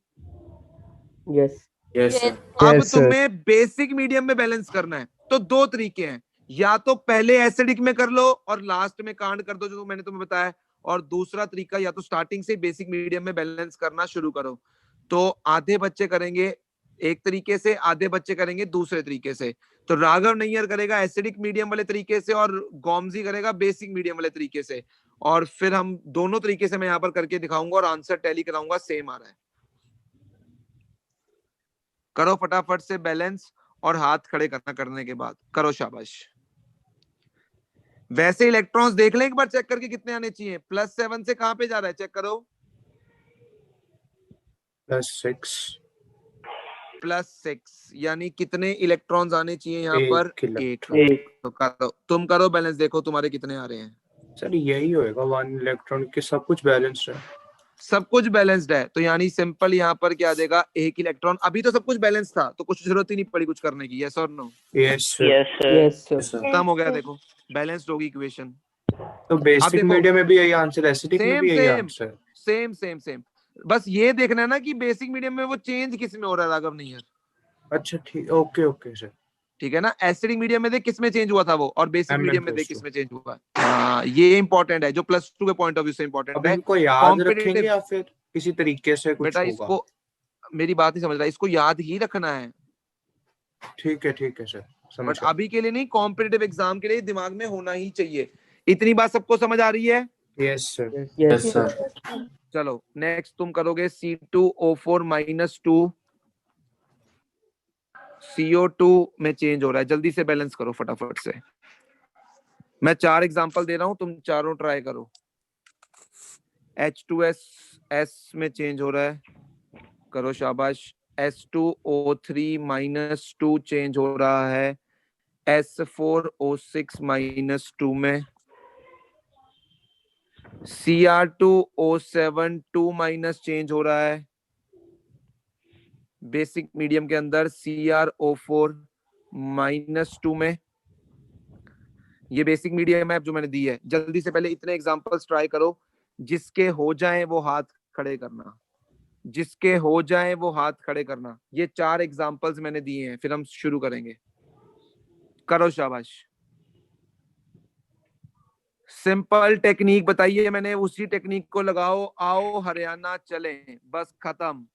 Yes. Yes, sir. अब Yes, sir. तुम्हें बेसिक मीडियम में बैलेंस करना है, तो दो तरीके हैं, या तो पहले एसिडिक में कर लो और लास्ट में कांड कर दो जो मैंने तुम्हें बताया, और दूसरा तरीका या तो स्टार्टिंग से बेसिक मीडियम में बैलेंस करना शुरू करो। तो आधे बच्चे करेंगे एक तरीके से, आधे बच्चे करेंगे दूसरे तरीके से। तो राघव नैयर करेगा एसिडिक मीडियम वाले तरीके से और गोमजी करेगा बेसिक मीडियम वाले तरीके से, और फिर हम दोनों तरीके से मैं यहाँ पर करके दिखाऊंगा और आंसर टैली कराऊंगा, सेम आ रहा है। करो फटाफट से बैलेंस, और हाथ खड़े करने के बाद करो, शाबाश। वैसे इलेक्ट्रॉन्स देख लें एक बार, चेक करके कितने आने चाहिए। +7 से कहां पे जा रहा है, चेक करो। +6। +6 यानी कितने इलेक्ट्रॉन्स आने चाहिए यहाँ पर? 8। तो करो, तुम करो बैलेंस, देखो तुम्हारे कितने आ रहे हैं। सर यही होएगा, 1 इलेक्ट्रॉन के सब कुछ बैलेंस्ड है। सब कुछ बैलेंस्ड है, तो यानी सिंपल यहाँ पर क्या आ जाएगा? 1 इलेक्ट्रॉन। अभी तो सब कुछ बैलेंस था, तो कुछ जरूरत ही नहीं पड़ी कुछ करने की। यस और no? Yes sir. Yes, sir. Yes, sir. Yes, sir. खत्म हो गया, देखो बैलेंस्ड होगी इक्वेशन। तो बेसिक देखो, मीडियम में भी यही आंसर, एसिडिक में सेम भी यही सेम आंसर। सेम। बस ये देखना है ना कि बेसिक मीडियम में वो चेंज किस में हो रहा है, राघव नैयर। अच्छा ठीक, ओके सर। ठीक है ना? एसिडिक मीडियम में देख किस में चेंज हुआ था वो, और बेसिक मीडियम में देख Mn+2। किस में चेंज हुआ है। हाँ, ये इंपॉर्टेंट है, जो +2 के पॉइंट ऑफ व्यू से इंपॉर्टेंट अब है। इनको याद रखेंगे कॉम्पिटिटिव, या फिर किसी तरीके से कुछ बेटा होगा? इसको, मेरी बात नहीं समझ रहा, इसको याद ही रखना है, ठीक है सर, समझ बट गया। अभी के लिए नहीं, कॉम्पिटिटिव एग्जाम के लिए दिमाग में होना ही चाहिए। इतनी बात सबको समझ आ रही है? Yes sir. Yes, Yes, yes, sir. चलो नेक्स्ट तुम करोगे C2O4 माइनस 2, CO2 में चेंज हो रहा है। जल्दी से बैलेंस करो फटाफट से। मैं 4 एग्जांपल दे रहा हूं, तुम चारों ट्राई करो। H2S में चेंज हो रहा है, करो शाबाश। S2O3 माइनस 2 चेंज हो रहा है S4O6 माइनस 2 में। Cr2O7 2 माइनस चेंज हो रहा है बेसिक मीडियम के अंदर CrO4 माइनस 2 में। ये बेसिक मीडियम है जो मैंने दी है। जल्दी से पहले इतने एग्जांपल्स ट्राई करो, जिसके हो जाए वो हाथ खड़े करना, जिसके हो जाए वो हाथ खड़े करना। ये 4 एग्जांपल्स मैंने दिए हैं, फिर हम शुरू करेंगे। करो शाबाश। सिंपल टेक्निक बताइए मैंने, उसी टेक्निक को लगाओ। आओ हरियाणा चले, बस खत्म।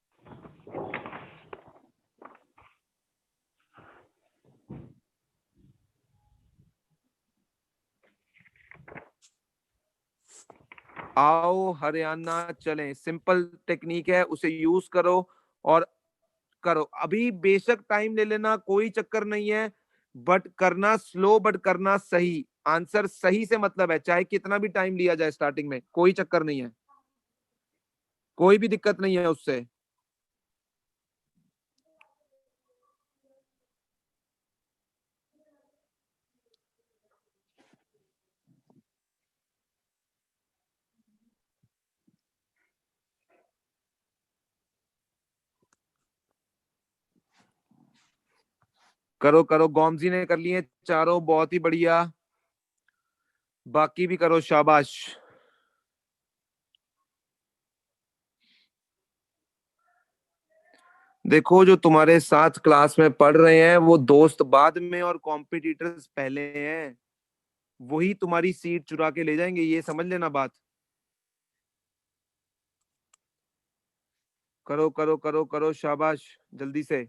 आओ हरियाणा चलें, सिंपल टेक्निक है, उसे यूज करो और करो। अभी बेशक टाइम ले लेना, कोई चक्कर नहीं है, बट करना स्लो, बट करना सही। आंसर सही से मतलब है, चाहे कितना भी टाइम लिया जाए स्टार्टिंग में, कोई चक्कर नहीं है, कोई भी दिक्कत नहीं है उससे। करो करो, गोमजी ने कर लिए चारों, बहुत ही बढ़िया। बाकी भी करो, शाबाश। देखो, जो तुम्हारे साथ क्लास में पढ़ रहे हैं वो दोस्त बाद में और कॉम्पिटिटर्स पहले हैं, वही तुम्हारी सीट चुरा के ले जाएंगे, ये समझ लेना बात। करो करो करो करो, शाबाश, जल्दी से।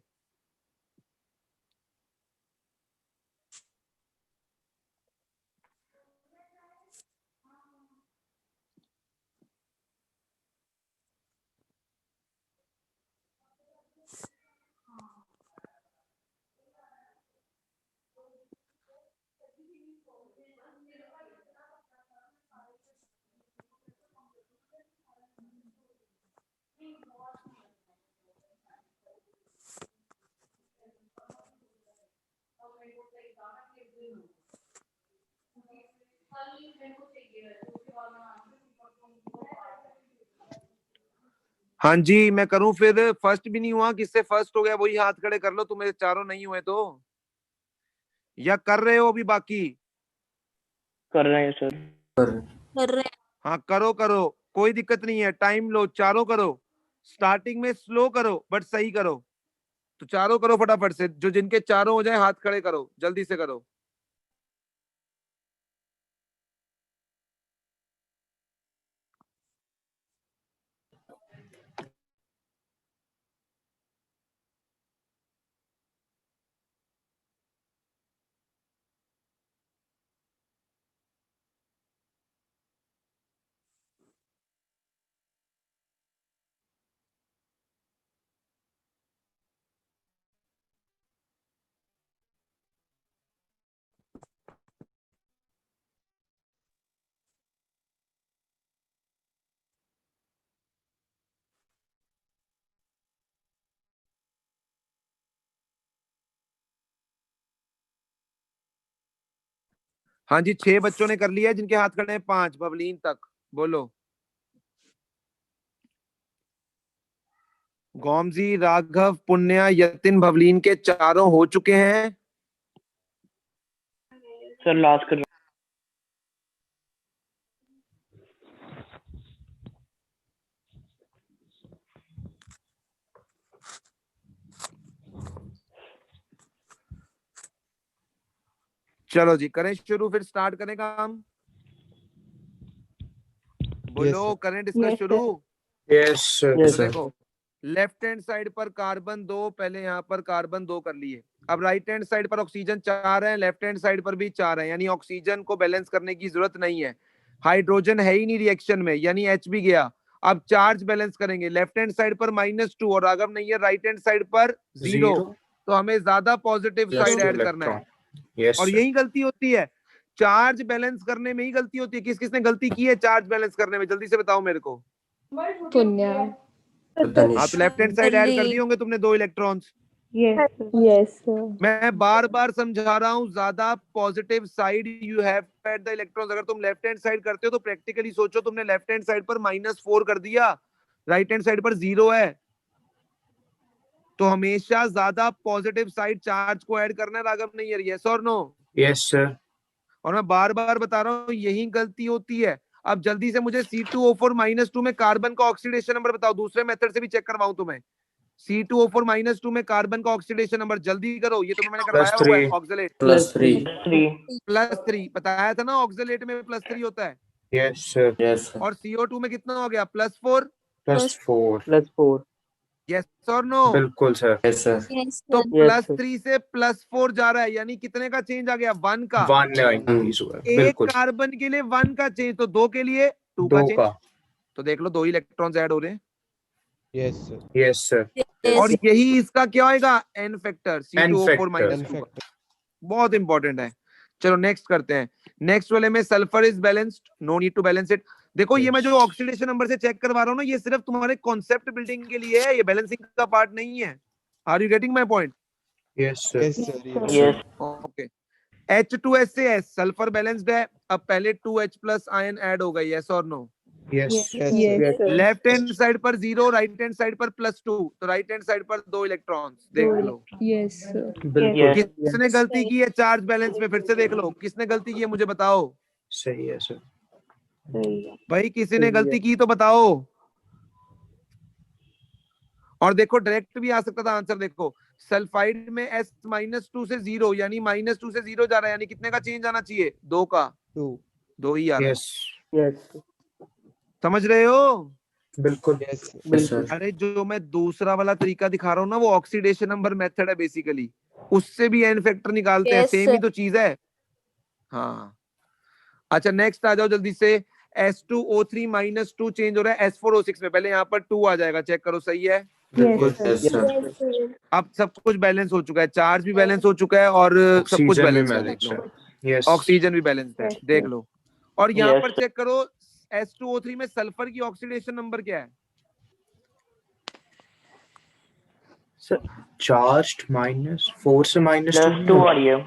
हाँ जी, मैं करूं फिर? फर्स्ट भी नहीं हुआ, किससे फर्स्ट हो गया वही हाथ खड़े कर लो, तुम्हें चारों नहीं हुए तो, या कर रहे हो अभी बाकी? कर रहे हैं सर। कर हाँ करो करो, कोई दिक्कत नहीं है, टाइम लो, चारों करो। स्टार्टिंग में स्लो करो बट सही करो। तो चारों करो फटाफट से, जो जिनके चारों हो जाए हाथ खड़े करो, जल्दी से करो। हाँ जी, 6 बच्चों ने कर लिया है, जिनके हाथ खड़े हैं 5, बबलीन तक बोलो। गौमजी, राघव, पुण्या, यतिन, भवलीन के चारों हो चुके हैं। सर लास्ट कर। चलो जी, करें शुरू, फिर स्टार्ट करें काम। बोलो, करें डिस्कस शुरू। यस तो सर। देखो, लेफ्ट हैंड साइड पर कार्बन 2, पहले यहाँ पर कार्बन 2 कर लिए। अब राइट हैंड साइड पर ऑक्सीजन 4 है, लेफ्ट हैंड साइड पर भी 4 है, यानी ऑक्सीजन को बैलेंस करने की जरूरत नहीं है। हाइड्रोजन है ही नहीं रिएक्शन में, यानी H भी गया। अब चार्ज बैलेंस करेंगे, लेफ्ट हैंड साइड पर -2 और राघव नहीं है, राइट हैंड साइड पर 0, तो हमें ज्यादा पॉजिटिव साइड ऐड करना है। यस और यही गलती होती है, चार्ज बैलेंस करने में ही गलती होती है। किस किसने गलती की है चार्ज बैलेंस करने में, जल्दी से बताओ मेरे को। पुण्या। हाँ, तो लेफ्ट हैंड साइड ऐड कर दिए होंगे तुमने 2 इलेक्ट्रॉन्स। यस मैं बार बार समझा रहा हूँ, ज्यादा positive side you have at the electrons. अगर तुम लेफ्ट हैंड साइड करते हो तो प्रैक्टिकली सोचो, तुमने लेफ्ट हैंड साइड पर -4 कर दिया, राइट हैंड साइड पर 0 है, तो हमेशा ज्यादा पॉजिटिव साइड चार्ज को ऐड करना है, राघव नहीं है। यस और नो? Yes sir. और मैं बार बार बता रहा हूँ, यही गलती होती है। अब जल्दी से मुझे C2O4 -2 में कार्बन का ऑक्सीडेशन नंबर बताओ, दूसरे मेथड से भी चेक करवाऊं तुम्हें। C2O4 -2 में कार्बन का ऑक्सीडेशन नंबर जल्दी करो, ये तो मैंने करवाया हुआ है। ऑक्सलेट +3 3 बताया था ना, ऑक्सलेट में +3 होता है। Yes sir. यस और CO2 में कितना हो गया? +4। +4 +4 यस और नो? बिल्कुल सर। यस सर तो Yes, sir. +3 से +4 जा रहा है, यानी कितने का चेंज आ गया? 1 का। 1 इंक्रीज हुआ है, एक बिल्कुल। कार्बन के लिए 1 का चेंज, तो 2 के लिए 2 का 2 चेंज। का। तो देख लो, 2 इलेक्ट्रॉन्स ऐड हो रहे हैं। Yes sir. और यही इसका क्या होगा? N factor, C2O4 N -2। बहुत इंपॉर्टेंट है। चलो नेक्स्ट करते हैं। नेक्स्ट वाले में sulphur is balanced, no need to balance it. देखो, ये मैं जो ऑक्सीडेशन नंबर से चेक करवा रहा हूँ ना, ये सिर्फ तुम्हारे कॉन्सेप्ट बिल्डिंग के लिए है, ये बैलेंसिंग का पार्ट नहीं है। Are you getting my point? Yes sir. Yes okay. H2SAS sulphur balanced है। अब पहले 2H+ आयन ऐड हो गई, यस और no? Yes Yes, sir. Left hand side पर 0, राइट हैंड साइड पर +2, तो राइट हैंड साइड पर 2 इलेक्ट्रॉन्स। देख लो, यस सर बिल्कुल किसने गलती की है चार्ज बैलेंस में, फिर से देख लो किसने गलती की है, मुझे बताओ सही है सर। भाई, किसी ने गलती की तो बताओ। और देखो, डायरेक्ट भी आ सकता था आंसर। देखो, सल्फाइड में S -2 से 0, यानी -2 से 0 जा रहा है, यानी कितने का चेंज आना चाहिए? 2 का। 2 ही आ रहा है। यस Yes, समझ रहे हो? बिल्कुल। बिल्कुल। अरे, जो मैं दूसरा वाला तरीका दिखा रहा हूँ ना, वो ऑक्सीडेशन नंबर मेथड है बेसिकली, उससे भी N फैक्टर निकालते हैं, Yes, सेम ही sir. तो चीज है। हाँ, अच्छा नेक्स्ट आ जाओ जल्दी से। S2O3 -2 चेंज हो रहा है S4O6 में, पहले यहाँ पर 2 आ जाएगा, चेक करो सही है। बिल्कुल। यस सर अब सब कुछ बैलेंस हो चुका है, चार्ज भी बैलेंस हो चुका है और सब कुछ ऑक्सीजन भी बैलेंस है। देख बैलेंस लो, है। यस ऑक्सीजन भी बैलेंस है, देख लो। और यहाँ Yes. पर चेक करो, S2O3 में सल्फर की ऑक्सीडेशन नंबर क्या है? सर चार्ज्ड -4 से -2 +2 आ रही है।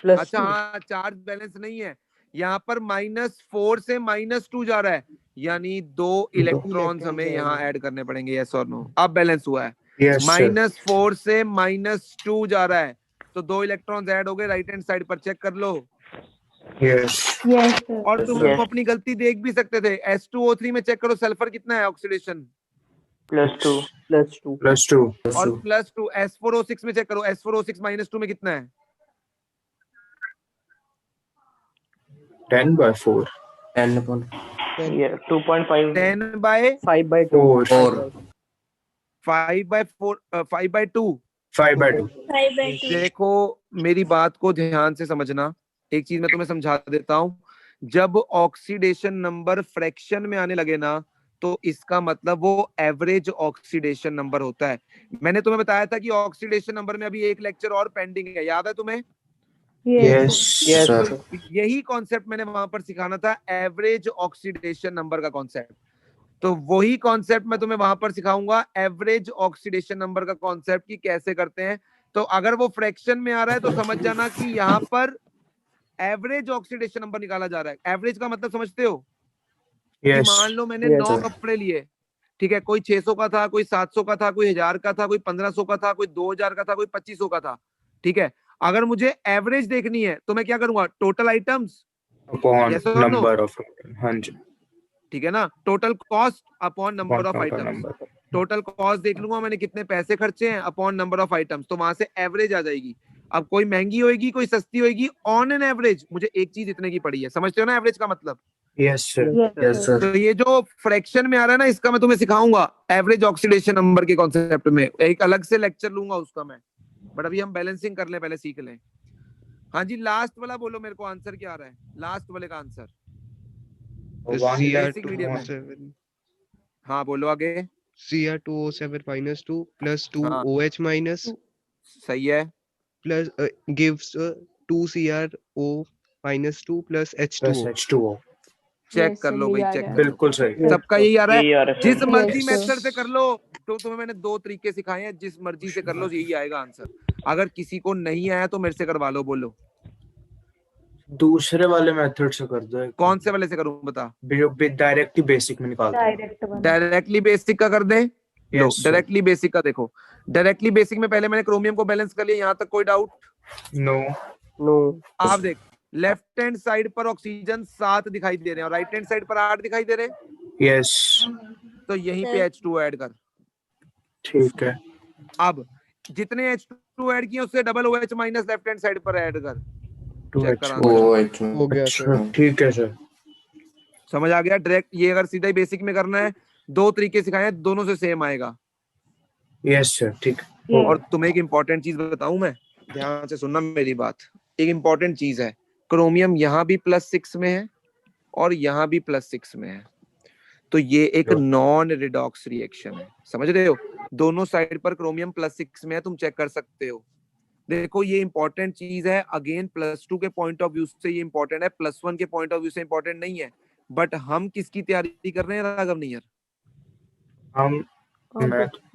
प्लस अच्छा हाँ, चार्ज बैलेंस नहीं है यहाँ पर, -4 से -2 जा रहा है, यानी 2 इलेक्ट्रॉन्स हमें यहाँ ऐड करने पड़ेंगे, यस और नो। अब बैलेंस हुआ है, यस सर। -4 से -2 जा रहा है, तो 2 इलेक्ट्रॉन्स ऐड हो गए, राइट हैंड साइड पर चेक कर लो। यस यस सर और तुम Yes. अपनी गलती देख भी सकते थे, S2O3 में चेक करो सल्फर कितना है ऑक्सीडेशन, +2 +2 +2 और +2। S4O6 में चेक करो, S4O6 -2 में कितना है, 10/4 ये 2.5 10/4 5/2 5/2। 5/2 5/2 देखो मेरी बात को ध्यान से समझना, एक चीज मैं तुम्हें समझा देता हूं, जब ऑक्सीडेशन नंबर फ्रैक्शन में आने लगे ना, तो इसका मतलब वो एवरेज ऑक्सीडेशन नंबर होता है। मैंने तुम्हें बताया था कि ऑक्सीडेशन नंबर में अभी एक लेक्चर और पेंडिंग है, याद है तुम्हें? Yes sir. तो यही कॉन्सेप्ट मैंने वहां पर सिखाना था, एवरेज ऑक्सीडेशन नंबर का कॉन्सेप्ट। तो वही कॉन्सेप्ट मैं तुम्हें वहां पर सिखाऊंगा, एवरेज ऑक्सीडेशन नंबर का कॉन्सेप्ट, कि कैसे करते हैं। तो अगर वो फ्रैक्शन में आ रहा है तो समझ जाना कि यहाँ पर एवरेज ऑक्सीडेशन नंबर निकाला जा रहा है। एवरेज का मतलब समझते हो? कि यस मान लो मैंने Yes, 9 sir. कपड़े लिए, ठीक है, कोई 600 का था, कोई 700 का था, कोई 1000 का था, कोई 1500 का था, कोई 2000 का था, कोई 2500 का था, ठीक है। अगर मुझे एवरेज देखनी है तो मैं क्या करूंगा, total items upon Yes or no? Number of, हाँ जी, ठीक है ना, total cost upon number of total items. Number. Total cost देख लूंगा मैंने कितने पैसे खर्चे हैं अपॉन नंबर ऑफ आइटम्स, तो वहां से एवरेज आ जाएगी। अब कोई महंगी होगी कोई सस्ती होगी, ऑन एन एवरेज मुझे एक चीज इतने की पड़ी है, समझते हो ना एवरेज का मतलब? Yes sir. Yes, sir. तो ये जो फ्रैक्शन में आ रहा है ना, इसका मैं तुम्हें सिखाऊंगा एवरेज ऑक्सीडेशन नंबर के कॉन्सेप्ट में, एक अलग से लेक्चर लूंगा उसका मैं, बट अभी हम बैलेंसिंग कर लें, पहले सीख लें। हाँ जी, लास्ट वाला बोलो मेरे को, आंसर क्या आ रहा है लास्ट वाले का आंसर? बेसिक मीडियम में, CR2O7 हाँ बोलो आगे। CR2O7 -2 plus 2 हाँ। OH minus सही है, plus gives 2 CRO -2 plus plus H2O. H2O। Check Yes, कर sir, लो भाई, यही आ चेक रहा है। कर लो, बिल्कुल सही। सबका यही आ रहा यही आ है। रहा है जिस सर। मर्जी Yes, मेथड sir. से कर लो, तो तुम्हें मैंने 2 तरीके सिखाए हैं, जिस मर्जी से कर लो यही आएगा आंसर। अगर किसी को नहीं आया तो मेरे से करवा लो, बोलो दूसरे वाले मेथड से कर दो, कौन से वाले से करूं, बता। डायरेक्टली बेसिक में निकाल दो। डायरेक्ट वन डायरेक्टली बेसिक का कर दे, लो Yes, sir. डायरेक्टली बेसिक का देखो। डायरेक्टली बेसिक में पहले मैंने क्रोमियम को बैलेंस कर लिया, यहाँ तक कोई डाउट? नो। नो आप देख, लेफ्ट हैंड साइड पर ऑक्सीजन 7 दिखाई दे रहे हैं और राइट हैंड साइड पर 8 दिखाई दे रहे हैं, यस तो यहीं पे H2 ऐड कर। ठीक है। अब जितने H2 ऐड किए उससे double OH minus left hand side पर ऐड कर, चेक कर आंसर। हो गया अच्छा सर। ठीक है सर। समझ आ गया? डायरेक्ट ये अगर सीधा ही बेसिक में करना है, 2 तरीके सिखाए हैं, दोनों से सेम आएगा। यस सर ठीक। और तुम्हें एक इंपॉर्टेंट चीज बताऊं मैं, ध्यान से सुनना मेरी बात, एक इंपॉर्टेंट चीज है, क्रोमियम यहाँ भी +6 में है और यहाँ भी +6 में है, तो ये एक नॉन रिडॉक्स रिएक्शन है, समझ रहे हो? दोनों साइड पर क्रोमियम +6 में है, तुम चेक कर सकते हो। देखो ये इंपॉर्टेंट चीज है, अगेन +2 के पॉइंट ऑफ व्यू से ये इंपॉर्टेंट है, +1 के पॉइंट ऑफ व्यू से इंपॉर्टेंट नहीं है। बट हम किसकी तैयारी कर रहे हैं राघव नियर? हम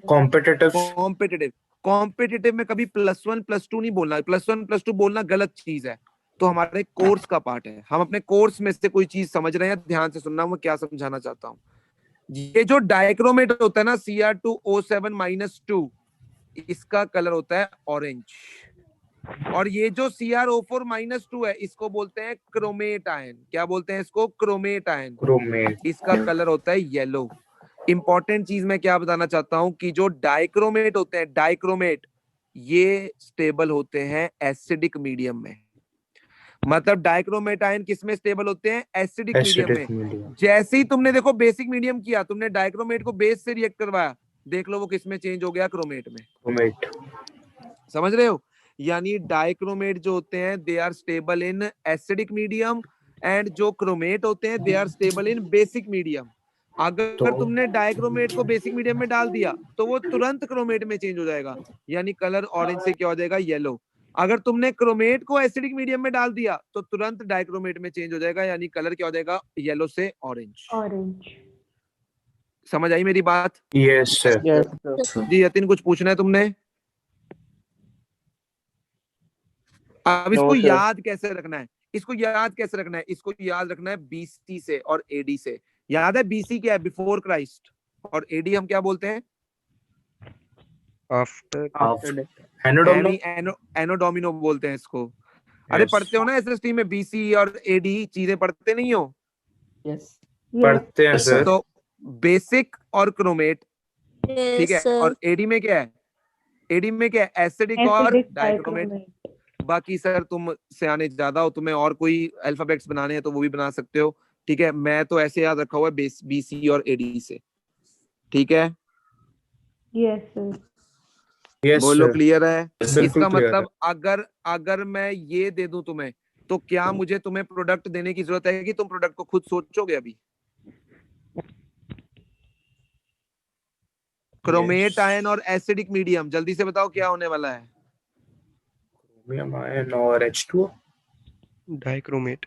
कॉम्पिटिटिव। कॉम्पिटिटिव। कॉम्पिटिटिव में कभी +1 +2 नहीं बोलना, +1 +2 बोलना गलत चीज है, तो हमारे कोर्स का पार्ट है, हम अपने कोर्स में से कोई चीज समझ रहे हैं, ध्यान से सुनना मैं क्या समझाना चाहता हूँ। ये जो डाइक्रोमेट होता है ना, Cr2O7 -2, इसका कलर होता है ऑरेंज, और ये जो CrO4 -2 है, इसको बोलते हैं क्रोमेट आयन। क्या बोलते हैं इसको? Chromate ion. क्रोमेट। इसका कलर होता है येलो। इंपॉर्टेंट चीज मैं क्या बताना चाहता हूं कि जो डाइक्रोमेट होते हैं, डाइक्रोमेट, ये स्टेबल होते हैं एसिडिक मीडियम में। मतलब डाइक्रोमेट आयन किस में स्टेबल होते हैं? एसिडिक मीडियम एसिडिक में। मीडियम। जैसे ही तुमने देखो बेसिक मीडियम किया, तुमने डाइक्रोमेट को बेस से रिएक्ट करवाया, देख लो वो किस में चेंज हो गया? क्रोमेट में। क्रोमेट। समझ रहे हो? यानी डाइक्रोमेट जो होते हैं they are stable in acidic medium, and जो क्रोमेट होते हैं they are stable in basic medium. अगर तुमने डाइक्रोमेट को बेसिक मीडियम में डाल दिया तो वो तुरंत क्रोमेट में चेंज हो जाएगा, यानी कलर ऑरेंज से क्या हो जाएगा? येलो। अगर तुमने क्रोमेट को एसिडिक मीडियम में डाल दिया तो तुरंत डाइक्रोमेट में चेंज हो जाएगा, यानी कलर क्या हो जाएगा? येलो से ऑरेंज। ऑरेंज। समझ आई मेरी बात? Yes sir. Yes sir. जी यतिन, कुछ पूछना है तुमने? अब No, इसको sir. याद कैसे रखना है, इसको याद कैसे रखना है, इसको याद रखना है बीसी से और एडी से। याद है बीसी क्या है, बिफोर क्राइस्ट, और एडी हम क्या बोलते हैं, आफ्टर एनोडोमिनो। एनो डोमिनो बोलते हैं इसको। अरे पढ़ते हो ना एसएसटी में, बीसी और एडी चीजें पढ़ते नहीं हो? यस पढ़ते हैं सर। तो बेसिक और क्रोमेट, ठीक Yes, है, sir. और एडी में क्या है, एडी में क्या है, एसिडिक और एसिडिक डाइक्रोमेट। डाइक्रोमेट। बाकी सर तुम सियाने ज्यादा हो, तुम्हें और कोई अल्फाबेट्स बनाने हैं तो वो भी बना सकते हो, ठीक है। मैं तो ऐसे याद रखा हुआ है बीसी और एडी से, ठीक है। Yes sir. यस बोलो सर, क्लियर है? बिल्कुल इसका क्लियर है। मतलब अगर अगर मैं ये दे दूं तुम्हें, तो क्या मुझे तुम्हें प्रोडक्ट देने की जरूरत है कि तुम प्रोडक्ट को खुद सोचोगे अभी? क्रोमेट आयन और एसिडिक मीडियम, जल्दी से बताओ क्या होने वाला है? क्रोमियम आयन और H2O। डाइक्रोमेट।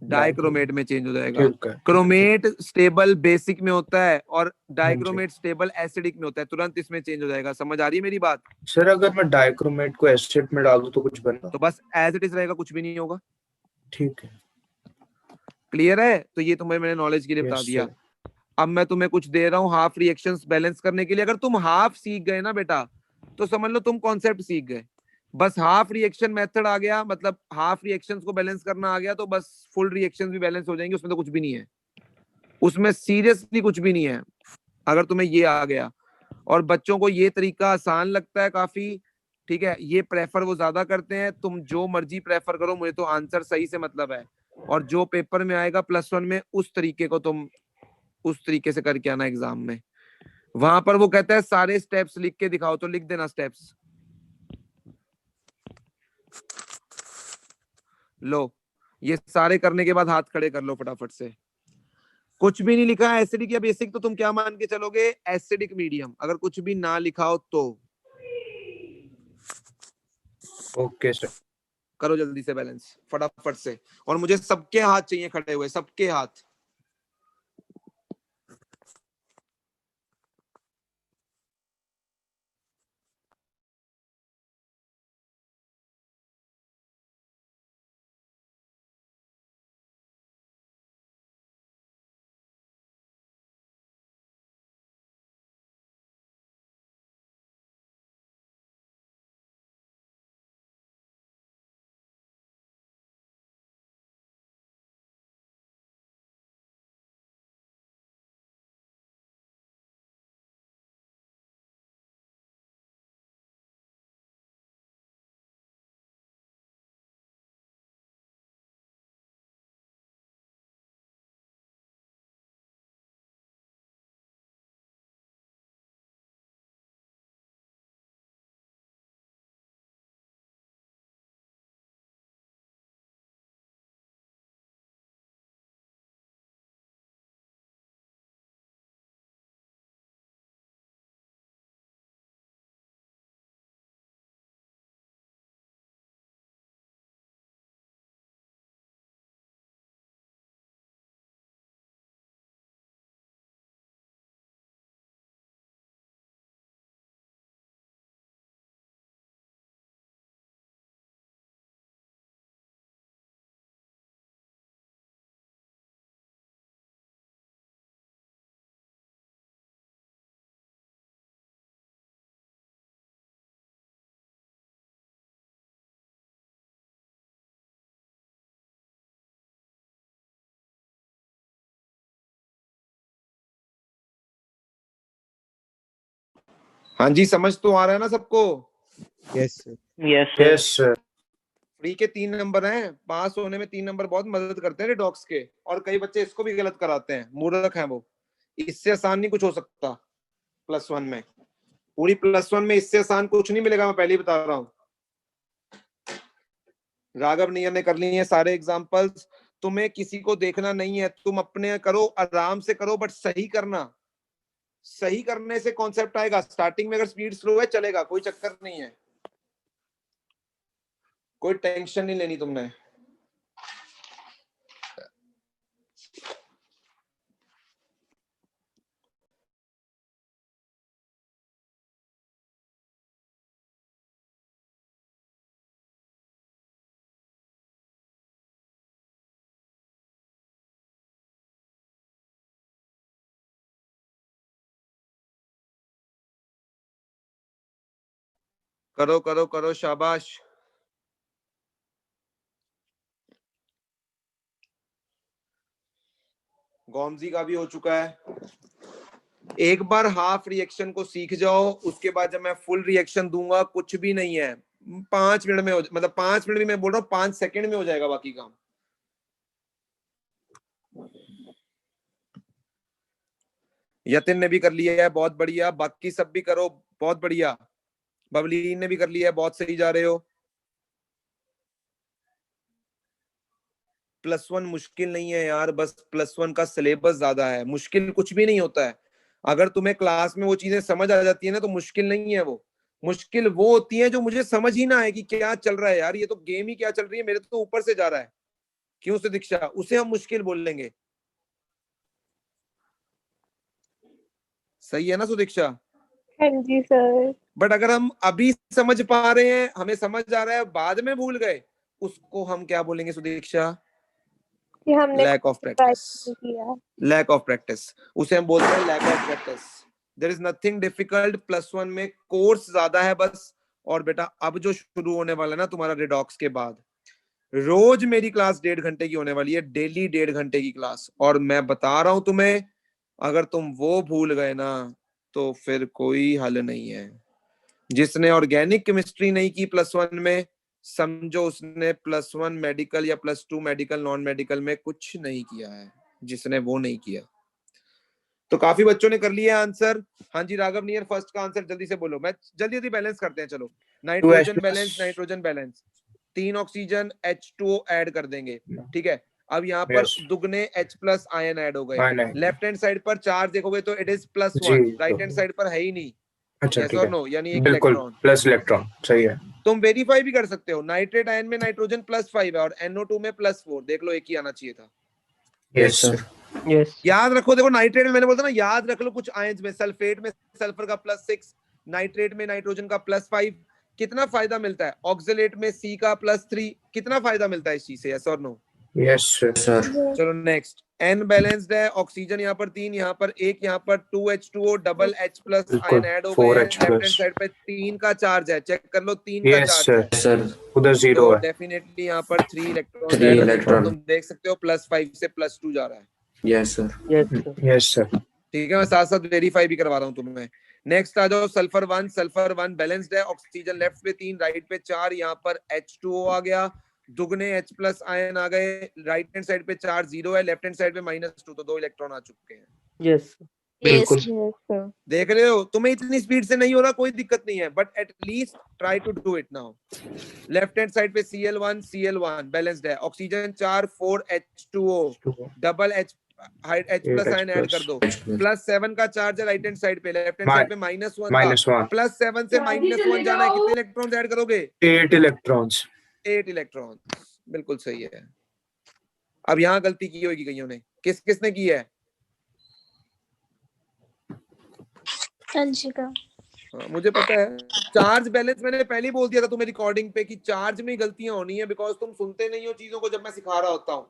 डाइक्रोमेट में चेंज हो जाएगा। ठीक है। क्रोमेट स्टेबल बेसिक में होता है और हाँ जी। डाइक्रोमेट स्टेबल एसिडिक में होता है, तुरंत इसमें चेंज हो जाएगा। समझ आ रही है मेरी बात? सर अगर मैं डाइक्रोमेट को एसिड में डाल दूं तो कुछ बनेगा? तो बस एज इट इज रहेगा, कुछ भी नहीं होगा। ठीक है। क्लियर है? तो ये तुम्हें मैंने नॉलेज के लिए बता यस दिया। सर। अब मैं तुम्हें कुछ दे रहा हूँ हाफ रिएक्शंस बैलेंस करने के लिए। अगर तुम हाफ सीख गए ना बेटा, तो समझ लो तुम कॉन्सेप्ट सीख गए। बस हाफ रिएक्शन मेथड आ गया, मतलब हाफ रिएक्शंस को बैलेंस करना आ गया, तो बस फुल रिएक्शंस भी बैलेंस हो जाएंगे। उसमें तो कुछ भी नहीं है, उसमें सीरियसली कुछ भी नहीं है, अगर तुम्हें ये आ गया। और बच्चों को ये तरीका आसान लगता है काफी, ठीक है, ये प्रेफर वो ज्यादा करते हैं। तुम जो मर्जी प्रेफर करो, मुझे तो आंसर सही से मतलब है। और जो पेपर में आएगा +1 में, उस तरीके को तुम उस तरीके से करके आना एग्जाम में। वहां पर वो कहता है सारे स्टेप्स लिख के दिखाओ, तो लिख देना स्टेप्स। लो, ये सारे करने के बाद हाथ खड़े कर लो फटाफट से। कुछ भी नहीं लिखा है एसिडिक या बेसिक, तो तुम क्या मान के चलोगे? Acidic medium. अगर कुछ भी ना लिखा हो तो ओके सर। करो जल्दी से बैलेंस फटाफट से। और मुझे सबके हाथ चाहिए खड़े हुए, सबके हाथ। हाँ जी, समझ तो आ रहा है ना सबको? Yes sir. Yes, sir. Yes sir. Free के 3 नंबर हैं, पास होने में 3 नंबर बहुत मदद करते हैं डॉक्स के। और कई बच्चे इसको भी गलत कराते हैं, मूर्ख हैं वो। इससे आसान नहीं कुछ हो सकता +1 में। पूरी +1 में इससे आसान कुछ नहीं मिलेगा, मैं पहले ही बता रहा हूँ। राघव नैयर ने कर ली है सारे एग्जाम्पल्स। तुम्हें किसी को देखना नहीं है, तुम अपने करो, आराम से करो, बट सही करना। सही करने से कॉन्सेप्ट आएगा। स्टार्टिंग में अगर स्पीड स्लो है चलेगा, कोई चक्कर नहीं है, कोई टेंशन नहीं लेनी तुमने। करो करो करो, शाबाश। गॉमजी का भी हो चुका है। एक बार हाफ रिएक्शन को सीख जाओ, उसके बाद जब मैं फुल रिएक्शन दूंगा कुछ भी नहीं है, 5 मिनट में मतलब 5 मिनट भी मैं बोल रहा हूँ 5 सेकंड में हो जाएगा बाकी काम। यतिन ने भी कर लिया है, बहुत बढ़िया। बाकी सब भी करो, बहुत बढ़िया। बबलीन ने भी कर लिया है, बहुत सही जा रहे हो। +1 मुश्किल नहीं है यार, बस +1 का सिलेबस ज्यादा है। मुश्किल कुछ भी नहीं होता है, अगर तुम्हें क्लास में वो चीजें समझ आ जाती है ना तो मुश्किल नहीं है वो। मुश्किल वो होती है जो मुझे समझ ही ना आए कि क्या चल रहा है यार, ये तो गेम ही क्या चल रही है, मेरे तो ऊपर से जा रहा है, क्यों से दीक्षा, उसे हम मुश्किल बोल लेंगे। सही है ना सुदीक्षा? हाँ जी सर। बट अगर हम अभी समझ पा रहे हैं, हमें समझ आ रहा है, बाद में भूल गए, उसको हम क्या बोलेंगे सुदीक्षा? कि हमने लैक ऑफ try प्रैक्टिस। नहीं किया। लैक ऑफ प्रैक्टिस, उसे हम बोलते हैं lack of practice. There is nothing difficult, +1 में कोर्स ज्यादा है बस। और बेटा अब जो शुरू होने वाला है ना तुम्हारा रिडॉक्स के बाद, रोज मेरी क्लास 1.5 घंटे की होने वाली है, डेली 1.5 घंटे की क्लास। और मैं बता रहा हूं तुम्हें, अगर तुम वो भूल गए ना तो फिर कोई हल नहीं है। जिसने ऑर्गेनिक केमिस्ट्री नहीं की +1 में, समझो उसने +1 मेडिकल या +2 मेडिकल नॉन मेडिकल में कुछ नहीं किया है, जिसने वो नहीं किया। तो काफी बच्चों ने कर लिया आंसर। हाँ जी राघव नियर, फर्स्ट का आंसर जल्दी से बोलो, मैं जल्दी जल्दी बैलेंस करते हैं। चलो, nitrogen balance, nitrogen balance, 3 oxygen H2O add कर देंगे, ठीक है। अब यहाँ पर दुगने H+ आयन ऐड हो गए। लेफ्ट हैंड साइड पर चार्ज देखोगे तो it is +1, right hand side पर है ही नहीं। अच्छा यस ठीक और है, नो, यानी एक बिल्कुल इलेक्ट्रॉन प्लस इलेक्ट्रॉन, सही है। तुम वेरीफाई भी कर सकते हो, नाइट्रेट आयन में नाइट्रोजन +5 है और NO2 में +4, देख लो एक ही आना चाहिए था। Yes sir, Yes. याद रखो, देखो नाइट्रेट में मैंने बोला था ना, याद रख लो कुछ आयंस में, सल्फेट में सल्फर का +6, नाइट्रेट में नाइट्रोजन का +5, कितना फायदा मिलता है। ऑक्सलेट में C का +3, कितना फायदा मिलता है इस चीज से, यस और नो? Yes sir. चलो नेक्स्ट, N बैलेंस्ड है, ऑक्सीजन यहाँ पर 3, यहाँ पर 1, यहाँ पर 2H2O double H+ ion add हो गए हैं। 4H+। लेफ्ट हैंड साइड पे 3 का चार्ज है, चेक कर लो 3 का यस चार्ज है, सर, उधर 0 तो है। डेफिनेटली यहाँ पर 3 इलेक्ट्रॉन 3 ऐड होंगे। इलेक्ट्रॉन। तुम देख सकते हो +5 से +2 जा रहा है। Yes sir. Yes, sir. Yes sir. ठीक है, मैं साथ साथ वेरीफाई भी करवा रहा हूँ तुम्हें। नेक्स्ट आ जाओ, सल्फर 1 बैलेंस्ड है, ऑक्सीजन लेफ्ट पे 3, राइट पे 4, यहाँ पर H2O आ गया, दुगने H+ आयन आ गए। राइट हैंड साइड पे चार्ज 0 है, लेफ्ट हैंड साइड पे -2, तो 2 इलेक्ट्रॉन आ चुके हैं। Yes. बिल्कुल। Yes, sir. देख रहे हो, तुम्हें इतनी स्पीड से नहीं हो रहा, कोई दिक्कत नहीं है, but at least try to do it now. Left hand side पे Cl1 बैलेंस्ड है, oxygen 4 double H+ ion add कर दो, +7 का चार्ज है राइट हैंड साइड पे, लेफ्ट हैंड साइड पे -1 था, +7 से -1 जाना है, कितने इलेक्ट्रॉन्स ऐड करोगे? 8 इलेक्ट्रॉन्स। 8 इलेक्ट्रॉन्स, बिल्कुल सही है। अब यहाँ गलती की होगी कईयों ने, किसने की है? अंशिका। हाँ, मुझे पता है। चार्ज बैलेंस मैंने पहले ही बोल दिया था तुम्हें रिकॉर्डिंग पे कि चार्ज में गलतियां होनी है, बिकॉज तुम सुनते नहीं हो चीजों को जब मैं सिखा रहा होता हूँ।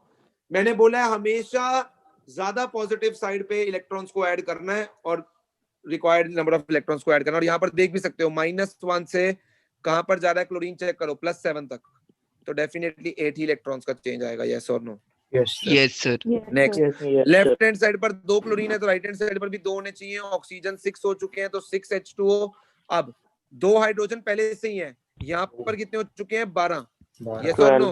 मैंने बोला है हमेशा ज्यादा पॉजिटिव साइड पे इलेक्ट्रॉन्स को ऐड करना है और रिक्वायर्ड नंबर ऑफ इलेक्ट्रॉन्स को ऐड करना। और यहाँ पर देख भी सकते हो -1 से कहां पर जा रहा है क्लोरीन, चेक करो +7 तक, तो डेफिनेटली 8 ही इलेक्ट्रॉन्स का चेंज आएगा, यस और no? Yes, sir. Next, Yes. Left hand side पर 2 क्लोरीन है तो राइट हैंड साइड पर भी 2 होने चाहिए। ऑक्सीजन 6 हो चुके हैं तो 6H2O। अब 2 हाइड्रोजन पहले से ही है, यहाँ पर कितने हो चुके हैं? 12, यस और no?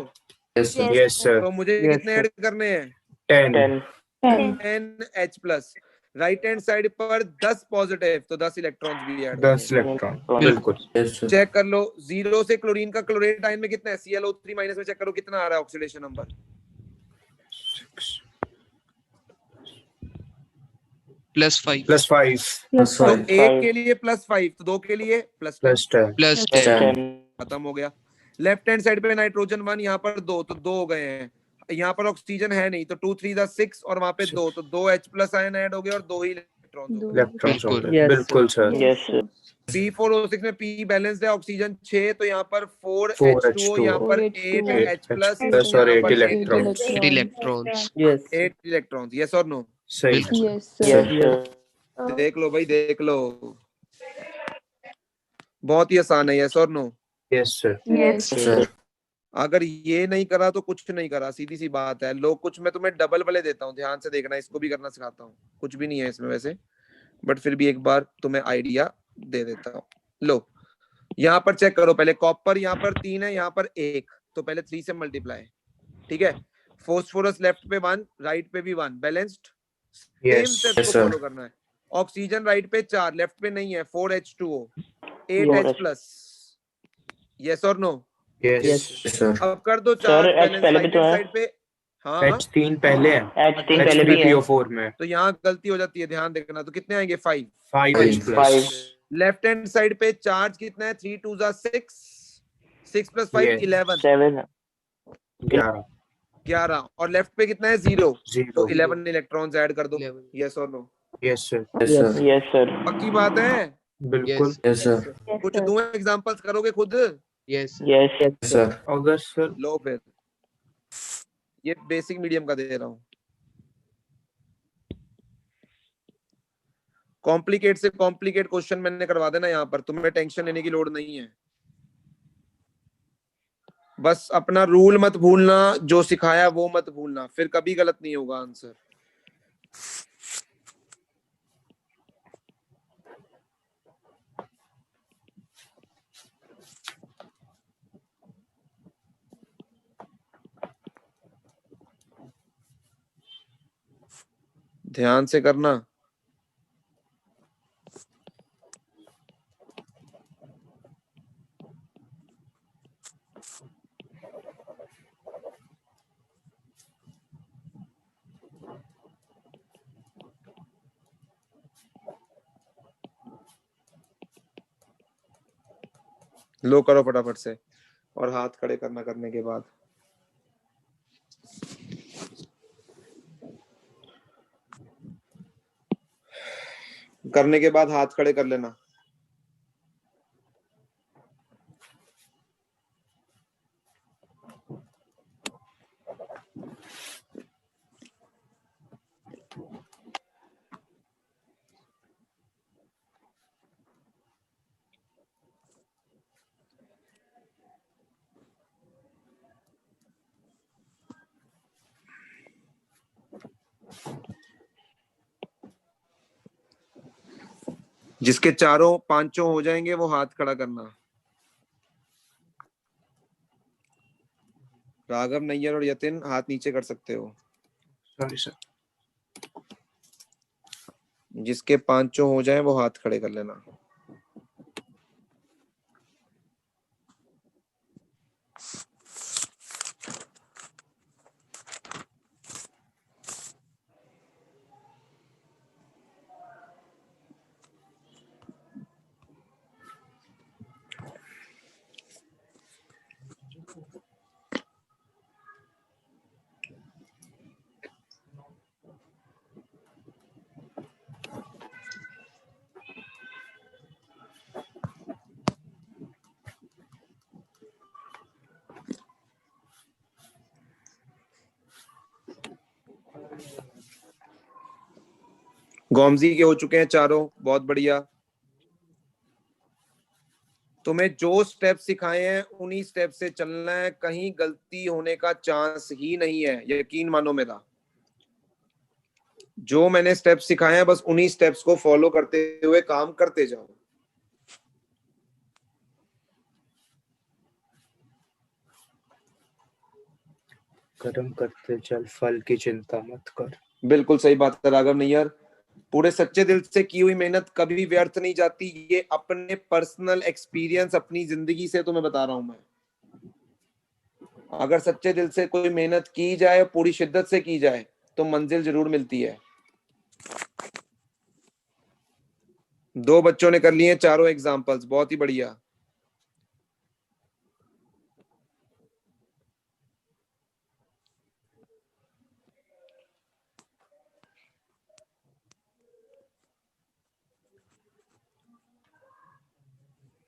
Yes sir. Yes sir. तो मुझे Yes, कितने sir. ऐड करने हैं? 10। 10H+। राइट हैंड साइड पर 10 पॉजिटिव, तो 10 इलेक्ट्रॉन्स भी ऐड 10 इलेक्ट्रॉन, बिल्कुल। Yes sir. चेक कर लो, 0 से क्लोरीन का क्लोरेट आयन में कितना है? ClO3- में चेक करो कितना आ रहा है ऑक्सीडेशन नंबर? +5. +5 तो एक के लिए +5, तो 2 के लिए +10, +10. खत्म हो गया। लेफ्ट हैंड साइड पे नाइट्रोजन 1, यहाँ पर 2, तो 2 हो गए हैं। यहाँ पर ऑक्सीजन है नहीं, तो 2 3 6 और वहां पे 2, तो 2 H+ आयन ऐड हो गया और 2 ही इलेक्ट्रॉन हो गए। इलेक्ट्रॉन्स हो बिल्कुल। गए, Yes, बिल्कुल सर। Yes sir. P4O6 में P बैलेंस्ड है, ऑक्सीजन 6, तो यहाँ पर 4H2O, 4H2O, यहाँ पर 8H+, H+ और 8 8 electrons. 8 electrons. Yes. 8 electrons, yes और नो? सही। बिल्कुल। Yes sir. देख लो भाई, देख लो। बहुत ही आसान है, यस और no? Yes sir. Yes. sir, अगर ये नहीं करा तो कुछ नहीं करा, सीधी सी बात है। लोग कुछ, मैं तुम्हें डबल वाले देता हूँ, ध्यान से देखना, इसको भी करना सिखाता हूँ, कुछ भी नहीं है इसमें वैसे, बट फिर भी एक बार तुम्हें आइडिया दे देता हूँ। लो यहाँ पर चेक करो पहले, कॉपर यहाँ पर 3 है, यहाँ पर 1, तो पहले 3 से मल्टीप्लाई, ठीक है। फोस्फोरस लेफ्ट पे 1, राइट पे भी 1, बैलेंस्ड, सेम यस स्टेप्स को sir. फॉलो करना है। ऑक्सीजन राइट पे 4, लेफ्ट पे नहीं है, 4H2O, 8H Yes. Plus, yes और नो? Yes yes sir. अब कर दो Sir, चार्ज H बैलेंस पहले भी राइट तो हैंड है। साइड पे। हाँ H3 पहले है, H3 पहले भी है। H3PO4 में तो यहाँ गलती हो जाती है, ध्यान देखना, तो कितने आएंगे 5। 5H plus 5 left hand side पे चार्ज कितना है, 3 2 6, 6 प्लस 5 Yes. 11, 7 11 11, और लेफ्ट पे कितना है 0, तो 0 11 इलेक्ट्रॉन्स ऐड कर दो, 11. यस और no? Yes sir. yes sir yes sir पक्की बात है? बिल्कुल Yes. yes sir Yes, कुछ sir. दूं एग्जांपल्स, करोगे खुद? Yes. yes sir अगर सर लो फिर, ये बेसिक मीडियम का दे रहा हूँ। कॉम्प्लिकेट से कॉम्प्लिकेट क्वेश्चन मैंने करवा देना, यहाँ पर तुम्हें टेंशन लेने की लोड़ नहीं है। बस अपना रूल मत भूलना, जो सिखाया वो मत भूलना, फिर कभी गलत नहीं होगा आंसर। ध्यान से करना। लो करो फटाफट से, और हाथ खड़े करना करने के बाद। करने के बाद हाथ खड़े कर लेना। जिसके चारों पांचों हो जाएंगे वो हाथ खड़ा करना। राघव, नैयर और यतिन हाथ नीचे कर सकते हो। Sorry sir. जिसके पांचों हो जाए वो हाथ खड़े कर लेना। गोमजी के हो चुके हैं चारों, बहुत बढ़िया। तुम्हें जो स्टेप सिखाए हैं उन्हीं स्टेप से चलना है, कहीं गलती होने का चांस ही नहीं है, यकीन मानो मेरा। जो मैंने स्टेप सिखाए हैं बस उन्हीं स्टेप्स को फॉलो करते हुए काम करते जाओ। कर्म करते चल, फल की चिंता मत कर। बिल्कुल सही बात है राघव नैयर। पूरे सच्चे दिल से की हुई मेहनत कभी व्यर्थ नहीं जाती, ये अपने पर्सनल एक्सपीरियंस, अपनी जिंदगी से तुम्हें बता रहा हूं मैं। अगर सच्चे दिल से कोई मेहनत की जाए, पूरी शिद्दत से की जाए, तो मंजिल जरूर मिलती है। 2 बच्चों ने कर लिए चारों एग्जाम्पल्स, बहुत ही बढ़िया।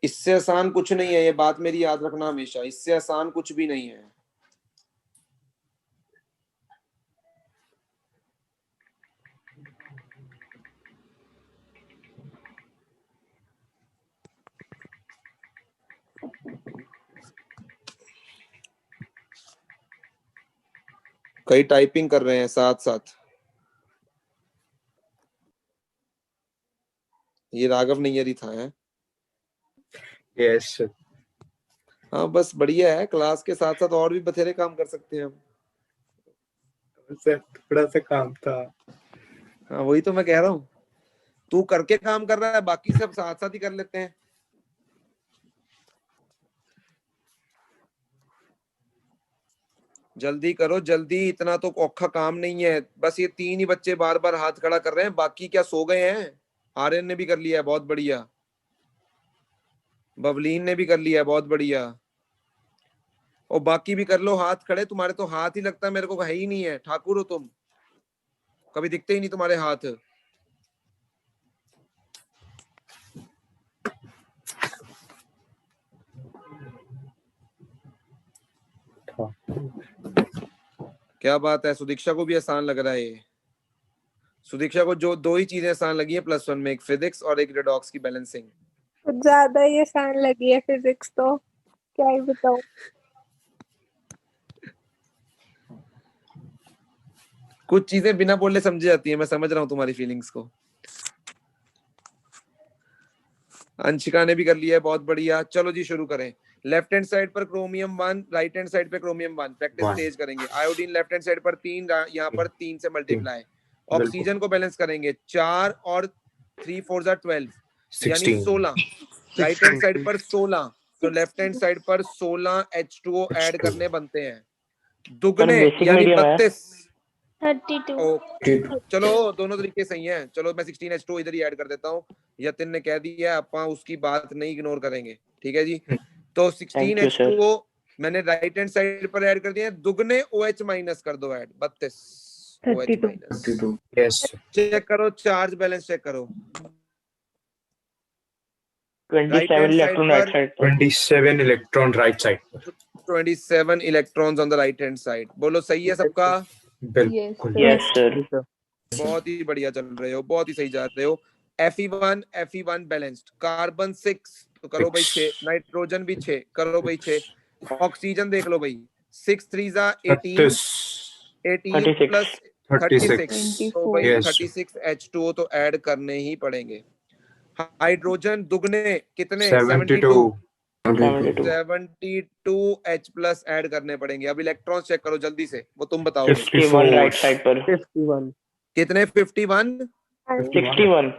इससे आसान कुछ नहीं है, ये बात मेरी याद रखना हमेशा, इससे आसान कुछ भी नहीं है। कई टाइपिंग कर रहे हैं साथ साथ। ये राघव नैयरी था है। Yes sir. हाँ बस बढ़िया है, क्लास के साथ साथ और भी बथेरे काम कर सकते हैं हम। सर थोड़ा सा काम था। हाँ वही तो मैं कह रहा हूँ, तू करके काम कर रहा है, बाकी सब साथ साथ ही कर लेते हैं। जल्दी करो जल्दी, इतना तो औखा काम नहीं है। बस ये 3 ही बच्चे बार बार हाथ खड़ा कर रहे हैं, बाकी क्या सो गए हैं? आर्यन ने भी कर लिया है, बहुत बढ़िया। बवलीन ने भी कर लिया है, बहुत बढ़िया। और बाकी भी कर लो हाथ खड़े। तुम्हारे तो हाथ ही लगता है मेरे को है ही नहीं है, ठाकुर हो तुम, कभी दिखते ही नहीं तुम्हारे हाथ। क्या बात है, सुदीक्षा को भी आसान लग रहा है ये। सुदीक्षा को जो 2 ही चीजें आसान लगी है +1 में, एक फिजिक्स और एक रेडॉक्स की बैलेंसिंग। कुछ ज्यादा ही आसान लगी है फिजिक्स, तो क्या ही बताऊं। कुछ चीजें बिना बोले समझी जाती है, मैं समझ रहा हूँ तुम्हारी फीलिंग्स को। अंशिका ने भी कर लिया है, बहुत बढ़िया। चलो जी शुरू करें। लेफ्ट हैंड साइड पर क्रोमियम 1, राइट हैंड साइड पे क्रोमियम 1। Practice One. तेज करेंगे। आयोडीन लेफ्ट हैंड साइड पर 3, यहाँ पर 3 से मल्टीप्लाई। ऑक्सीजन को बैलेंस करेंगे 4 और 3 4 जा 12 यानी 16। राइट हैंड साइड पर 16, तो लेफ्ट हैंड साइड पर 16 H2O ऐड करने बनते हैं, दुगने basic यानी medium है। 32। 32। चलो दोनों तरीके सही हैं। चलो मैं 16 H2O इधर ही ऐड कर देता हूँ, यतिन ने कह दिया, अपा उसकी बात नहीं इग्नोर करेंगे, ठीक है जी। तो 16 Thank you, sir. H2O मैंने राइट हैंड साइड पर ऐड कर दिया, दुगने OH माइनस कर दो add, 32 OH 32. Minus. Yes check करो चार्ज बैलेंस, चेक करो। 27 इलेक्ट्रॉन राइट साइड पर। 27 इलेक्ट्रॉन राइट साइड पर। 27 electrons on the right hand side. बोलो सही है सबका? बिल्कुल। Yes sir. बहुत ही बढ़िया चल रहे हो, बहुत ही सही जा रहे हो। Fe1 balanced. कार्बन 6 तो करो भाई 6, नाइट्रोजन भी 6 करो भाई 6। ऑक्सीजन देख लो भाई, 6 3 जा 18, 18 36 प्लस 36 36, तो भाई Yes. 36 H2O तो ऐड करने ही पड़ेंगे। हाइड्रोजन दुगने कितने? 72 72 H प्लस ऐड करने पड़ेंगे। अब इलेक्ट्रॉन चेक करो जल्दी से, वो तुम बताओगे। 51 राइट साइड पर। 51. कितने? 51 61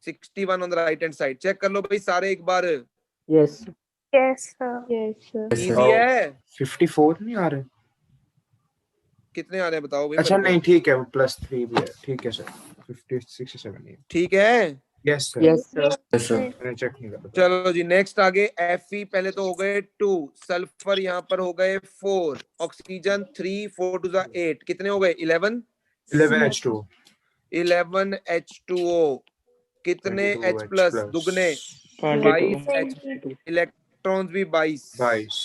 61 on the right hand side. Check कर लो भाई सारे एक बार, Yes. Yes sir. Yes, sir. Easy है। 54 नहीं आ रहे? कितने आ रहे हैं बताओ भाई अच्छा मेरे को। नहीं ठीक है, वो +3 भी है, ठीक है सर। 56 7 ठीक है, यस सर। Yes, sir. मैंने चेक नहीं करा। चलो जी नेक्स्ट आगे। Fe पहले तो हो गए 2, सल्फर यहाँ पर हो गए 4, ऑक्सीजन 3 4 2 जा 8, कितने हो गए? 11 11 H2 11 H2O कितने 22 H H प्लस plus. दुगने 22 22 H इलेक्ट्रॉन्स भी 22। 22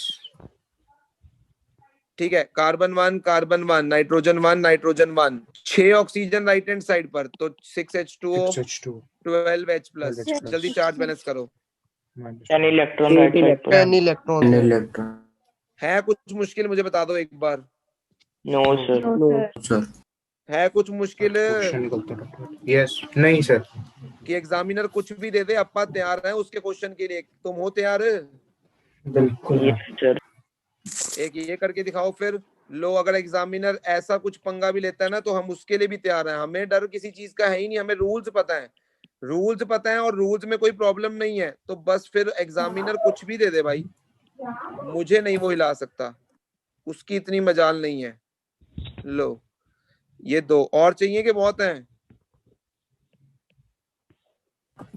ठीक है, carbon 1 nitrogen 1 6 oxygen right hand side पर, तो 6 H2O 6 H2 12 H plus. 12 H plus. जल्दी चार्ज बैलेंस करो। 10 इलेक्ट्रॉन राइट साइड पर। 10 इलेक्ट्रॉन। है कुछ मुश्किल? मुझे बता दो एक बार। No sir. No. सर है कुछ मुश्किल क्वेश्चन निकलता है। यस नहीं सर। कि एग्जामिनर कुछ भी दे दे, अपा तैयार है उसके क्वेश्चन के लिए। तुम हो तैयार? बिल्कुल यस सर। एक ये करके दिखाओ फिर। लो, अगर एग्जामिनर ऐसा कुछ पंगा भी लेता है ना, तो हम उसके लिए भी तैयार हैं। हमें डर किसी चीज का है ही नहीं, हमें रूल्स पता है, रूल्स पता है और रूल्स में कोई प्रॉब्लम नहीं है। तो बस फिर एग्जामिनर कुछ भी दे दे भाई, मुझे नहीं वो हिला सकता, उसकी इतनी मजाल नहीं है। लो, ये 2 और चाहिए कि बहुत हैं?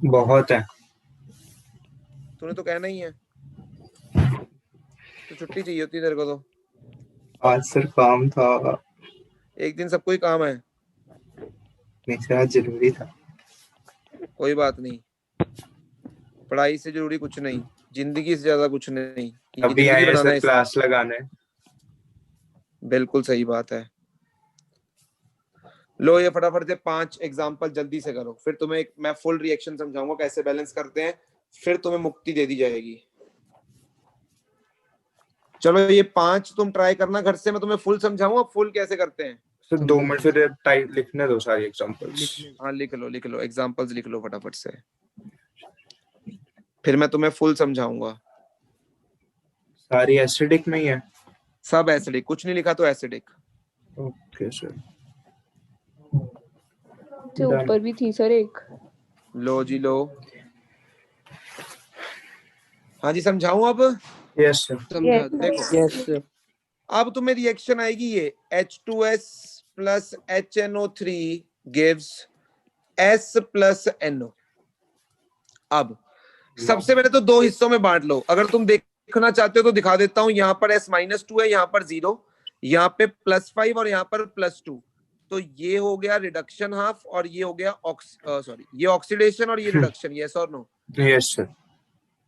बहुत है। तूने तो कहना ही है, तो छुट्टी चाहिए होती तेरे को तो। आज सर काम था। एक दिन सबको ही काम है, नहीं सर आज जरूरी था। कोई बात नहीं। पढ़ाई से जरूरी कुछ नहीं, जिंदगी से ज्यादा कुछ नहीं। ये अभी जिंदगी आए हैं बनाना सर है। क्लास लगाने। बिल्कुल सही बात है। लो, ये फटाफट से 5 एग्जांपल जल्दी से करो, फिर तुम्हें मैं फुल रिएक्शन समझाऊंगा कैसे बैलेंस करते हैं, फिर तुम्हें मुक्ति दे दी जाएगी। चलो ये 5 तुम ट्राई करना घर से, मैं तुम्हें फुल समझाऊं अब फुल कैसे करते हैं। सर 2 मिनट फिर टाइप लिखने दो सारी एग्जांपल्स। हाँ लिख लो एग्जांपल्स लिख लो फटाफट से, फिर मैं तुम्हें फुल समझाऊंगा। सारी एसिडिक में ही है। सब एसिडिक, कुछ नहीं लिखा तो एसिडिक। Okay sir. से ऊपर भी थी सर एक। लो जी लो। हाँ जी समझाऊं अब। Yes sir. समझा दो। देखो यस सर। अब तुम्हें रिएक्शन आएगी ये H2S plus HNO3 gives S plus NO। अब सबसे पहले तो 2 हिस्सों में बांट लो, अगर तुम देखना चाहते हो तो दिखा देता हूं। यहाँ पर S-2 है, यहाँ पर 0, यहाँ पे +5 और यहाँ पर +2। तो ये हो गया रिडक्शन हाफ और ये हो गया ये ऑक्सीडेशन और ये रिडक्शन। यस और नो? Yes sir.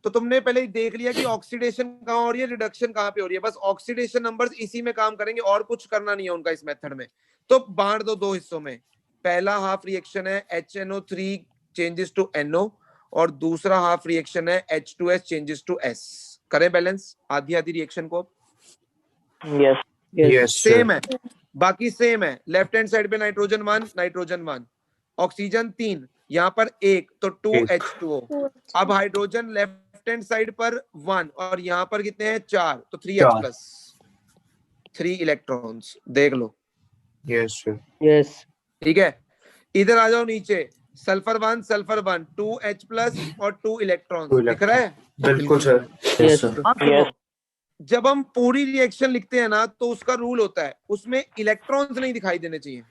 तो तुमने पहले ही देख लिया कि ऑक्सीडेशन कहाँ हो रही है, रिडक्शन कहाँ पे हो रही है। बस ऑक्सीडेशन नंबर्स इसी में काम करेंगे और कुछ करना नहीं है उनका इस मेथड में। तो बांट दो 2 हिस्सों में। पहला हाफ रिएक्शन है HNO3 चेंजेस टू NO और दूसरा हाफ रिएक्शन है H2S चेंजेस टू S। करें बैलेंस आधी आधी रिएक्शन को। Yes. यस सेम है, बाकी सेम है। लेफ्ट हैंड साइड पे नाइट्रोजन 1 ऑक्सीजन 3, यहाँ पर 1 तो 2H2O। अब हाइड्रोजन लेफ्ट हैंड साइड पर 1 और यहाँ पर कितने हैं 4 तो 3H+, 3 इलेक्ट्रॉन्स। देख लो। Yes sir. यस। ठीक है, इधर आ जाओ नीचे। सल्फर 1 2H+ और 2 इलेक्ट्रॉन्स दिख रहा है। बिल्कुल सर। Yes sir. अब सुनो, जब हम पूरी रिएक्शन लिखते हैं ना तो उसका रूल होता है उसमें इलेक्ट्रॉन्स नहीं दिखाई देने चाहिए,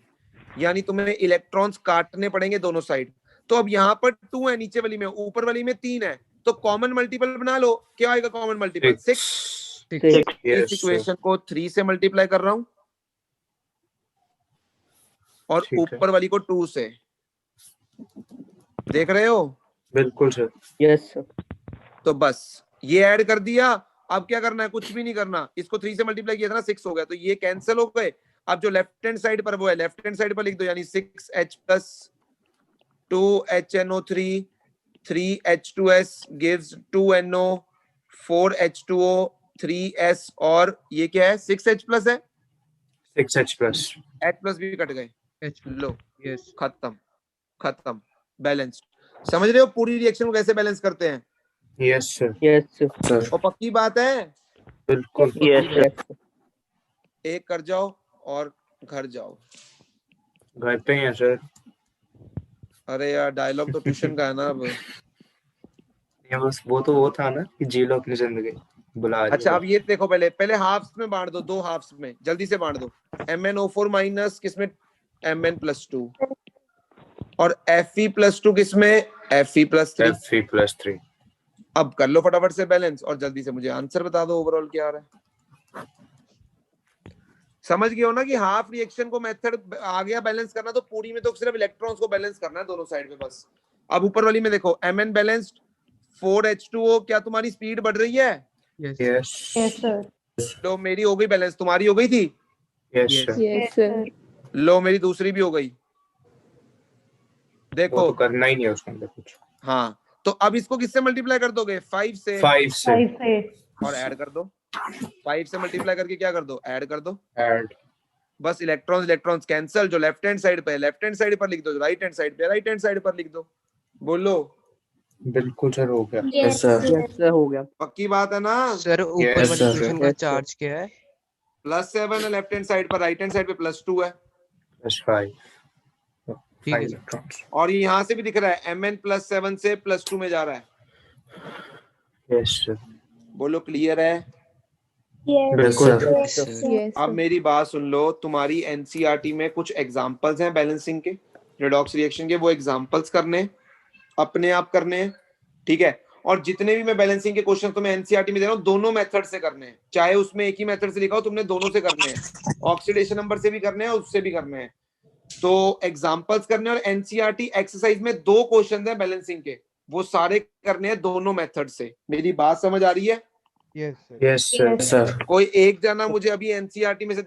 यानी तुम्हें इलेक्ट्रॉन्स काटने पड़ेंगे दोनों साइड। तो अब यहाँ पर 2 है नीचे वाली में, ऊपर वाली में 3 है, तो कॉमन मल्टीपल बना लो। क्या आएगा कॉमन मल्टीपल? 6। इस इक्वेशन को 3 से मल्टीप्लाई कर रहा हूं और ऊपर वाली को 2 से। देख रहे हो? बिल्कुल सर। Yes sir. तो बस ये ऐड कर दिया। अब क्या करना है? कुछ भी नहीं करना। इसको 3 से मल्टीप्लाई किया था ना, 6 हो गया, तो ये कैंसिल हो गए। अब जो लेफ्ट हैंड साइड पर वो है, लेफ्ट हैंड साइड पर लिख दो, यानी 6H+ 2HNO3 3H2S gives 2NO 4H2O 3S और ये क्या है? 6H+ है, 6H+। H+ भी कट गए। H+। लो यस। खत्म बैलेंस्ड। समझ रहे हो पूरी रिएक्शन को कैसे बैलेंस करते हैं? Yes sir. Yes sir. और पक्की बात है, बिल्कुल। Yes, sir. एक कर जाओ और घर जाओ। घर पे ही है सर। अरे यार डायलॉग तो ट्यूशन का है ना अब। ये बस वो था ना कि जी लो अपनी जिंदगी। बुला रही अच्छा है। अब ये देखो, पहले हाफ्स में बांट दो, 2 हाफ्स में जल्दी से बांट दो। MnO4- किसमें? Mn+2 और Fe+2 किसमें? Fe+3। Fe+3। अब कर लो फटाफट से बैलेंस और जल्दी से मुझे आंसर बता दो ओवरऑल क्या आ रहा है। समझ गए हो ना कि हाफ रिएक्शन को मेथड आ गया बैलेंस करना, तो पूरी में तो सिर्फ इलेक्ट्रॉन्स को बैलेंस करना है दोनों साइड पे बस। अब ऊपर वाली में देखो, Mn बैलेंस्ड 4H2O, क्या तुम्हारी स्पीड बढ़ रही है? यस। यस। Yes sir. लो मेरी हो गई बैलेंस, तुम्हारी हो गई थी? Yes Yes. Sir. Yes sir. लो मेरी दूसरी भी हो गई। वो देखो तो करना ही नहीं है उसके अंदर कुछ। हाँ, तो अब इसको किससे मल्टीप्लाई कर दोगे? 5 से 5 से और ऐड कर दो। 5 से मल्टीप्लाई करके क्या कर दो? ऐड कर दो। ऐड। बस इलेक्ट्रॉन्स कैंसिल। जो लेफ्ट हैंड साइड पे है लेफ्ट हैंड साइड पर लिख दो, जो राइट हैंड साइड पे राइट हैंड साइड पर लिख दो। बोलो बिल्कुल सर हो गया। Yes, यस सर हो गया। पक्की बात है ना? सर ऊपर Yes, वाली sir. इक्वेशन का Yes, sir. चार्ज क्या है? +7 है लेफ्ट हैंड साइड पर, राइट हैंड साइड पे +2 है। +5। ठीक है, 5 sir. इलेक्ट्रॉन्स। और ये यहाँ से भी दिख रहा है, Mn+7 से +2 में जा रहा है। Yes sir. बोलो क्लियर है? yes, बिल्कुल। yes, Sir. yes. यस अब मेरी बात सुन लो, तुम्हारी एनसीईआरटी में कुछ एग्जांपल्स हैं बैलेंसिंग के, रेडॉक्स रिएक्शन के, वो एग्जांपल्स करने अपने आप करने हैं, ठीक है? और जितने भी मैं बैलेंसिंग के क्वेश्चन तुम्हें एनसीईआरटी में दे रहा हूँ, दोनों मेथड से करने हैं, चाहे उसमें एक ही मेथड से लिखा हो, तुमने दोनों से करने हैं। ऑक्सीडेशन नंबर से भी करने हैं, उससे भी करने हैं। तो एग्जांपल्स करने, और एनसीईआरटी एक्सरसाइज में 2 क्वेश्चन हैं बैलेंसिंग के, वो सारे करने हैं दोनों मेथड से। मेरी बात समझ आ रही है? Yes sir. Yes sir. कोई एक जना मुझे अभी एनसीईआरटी में से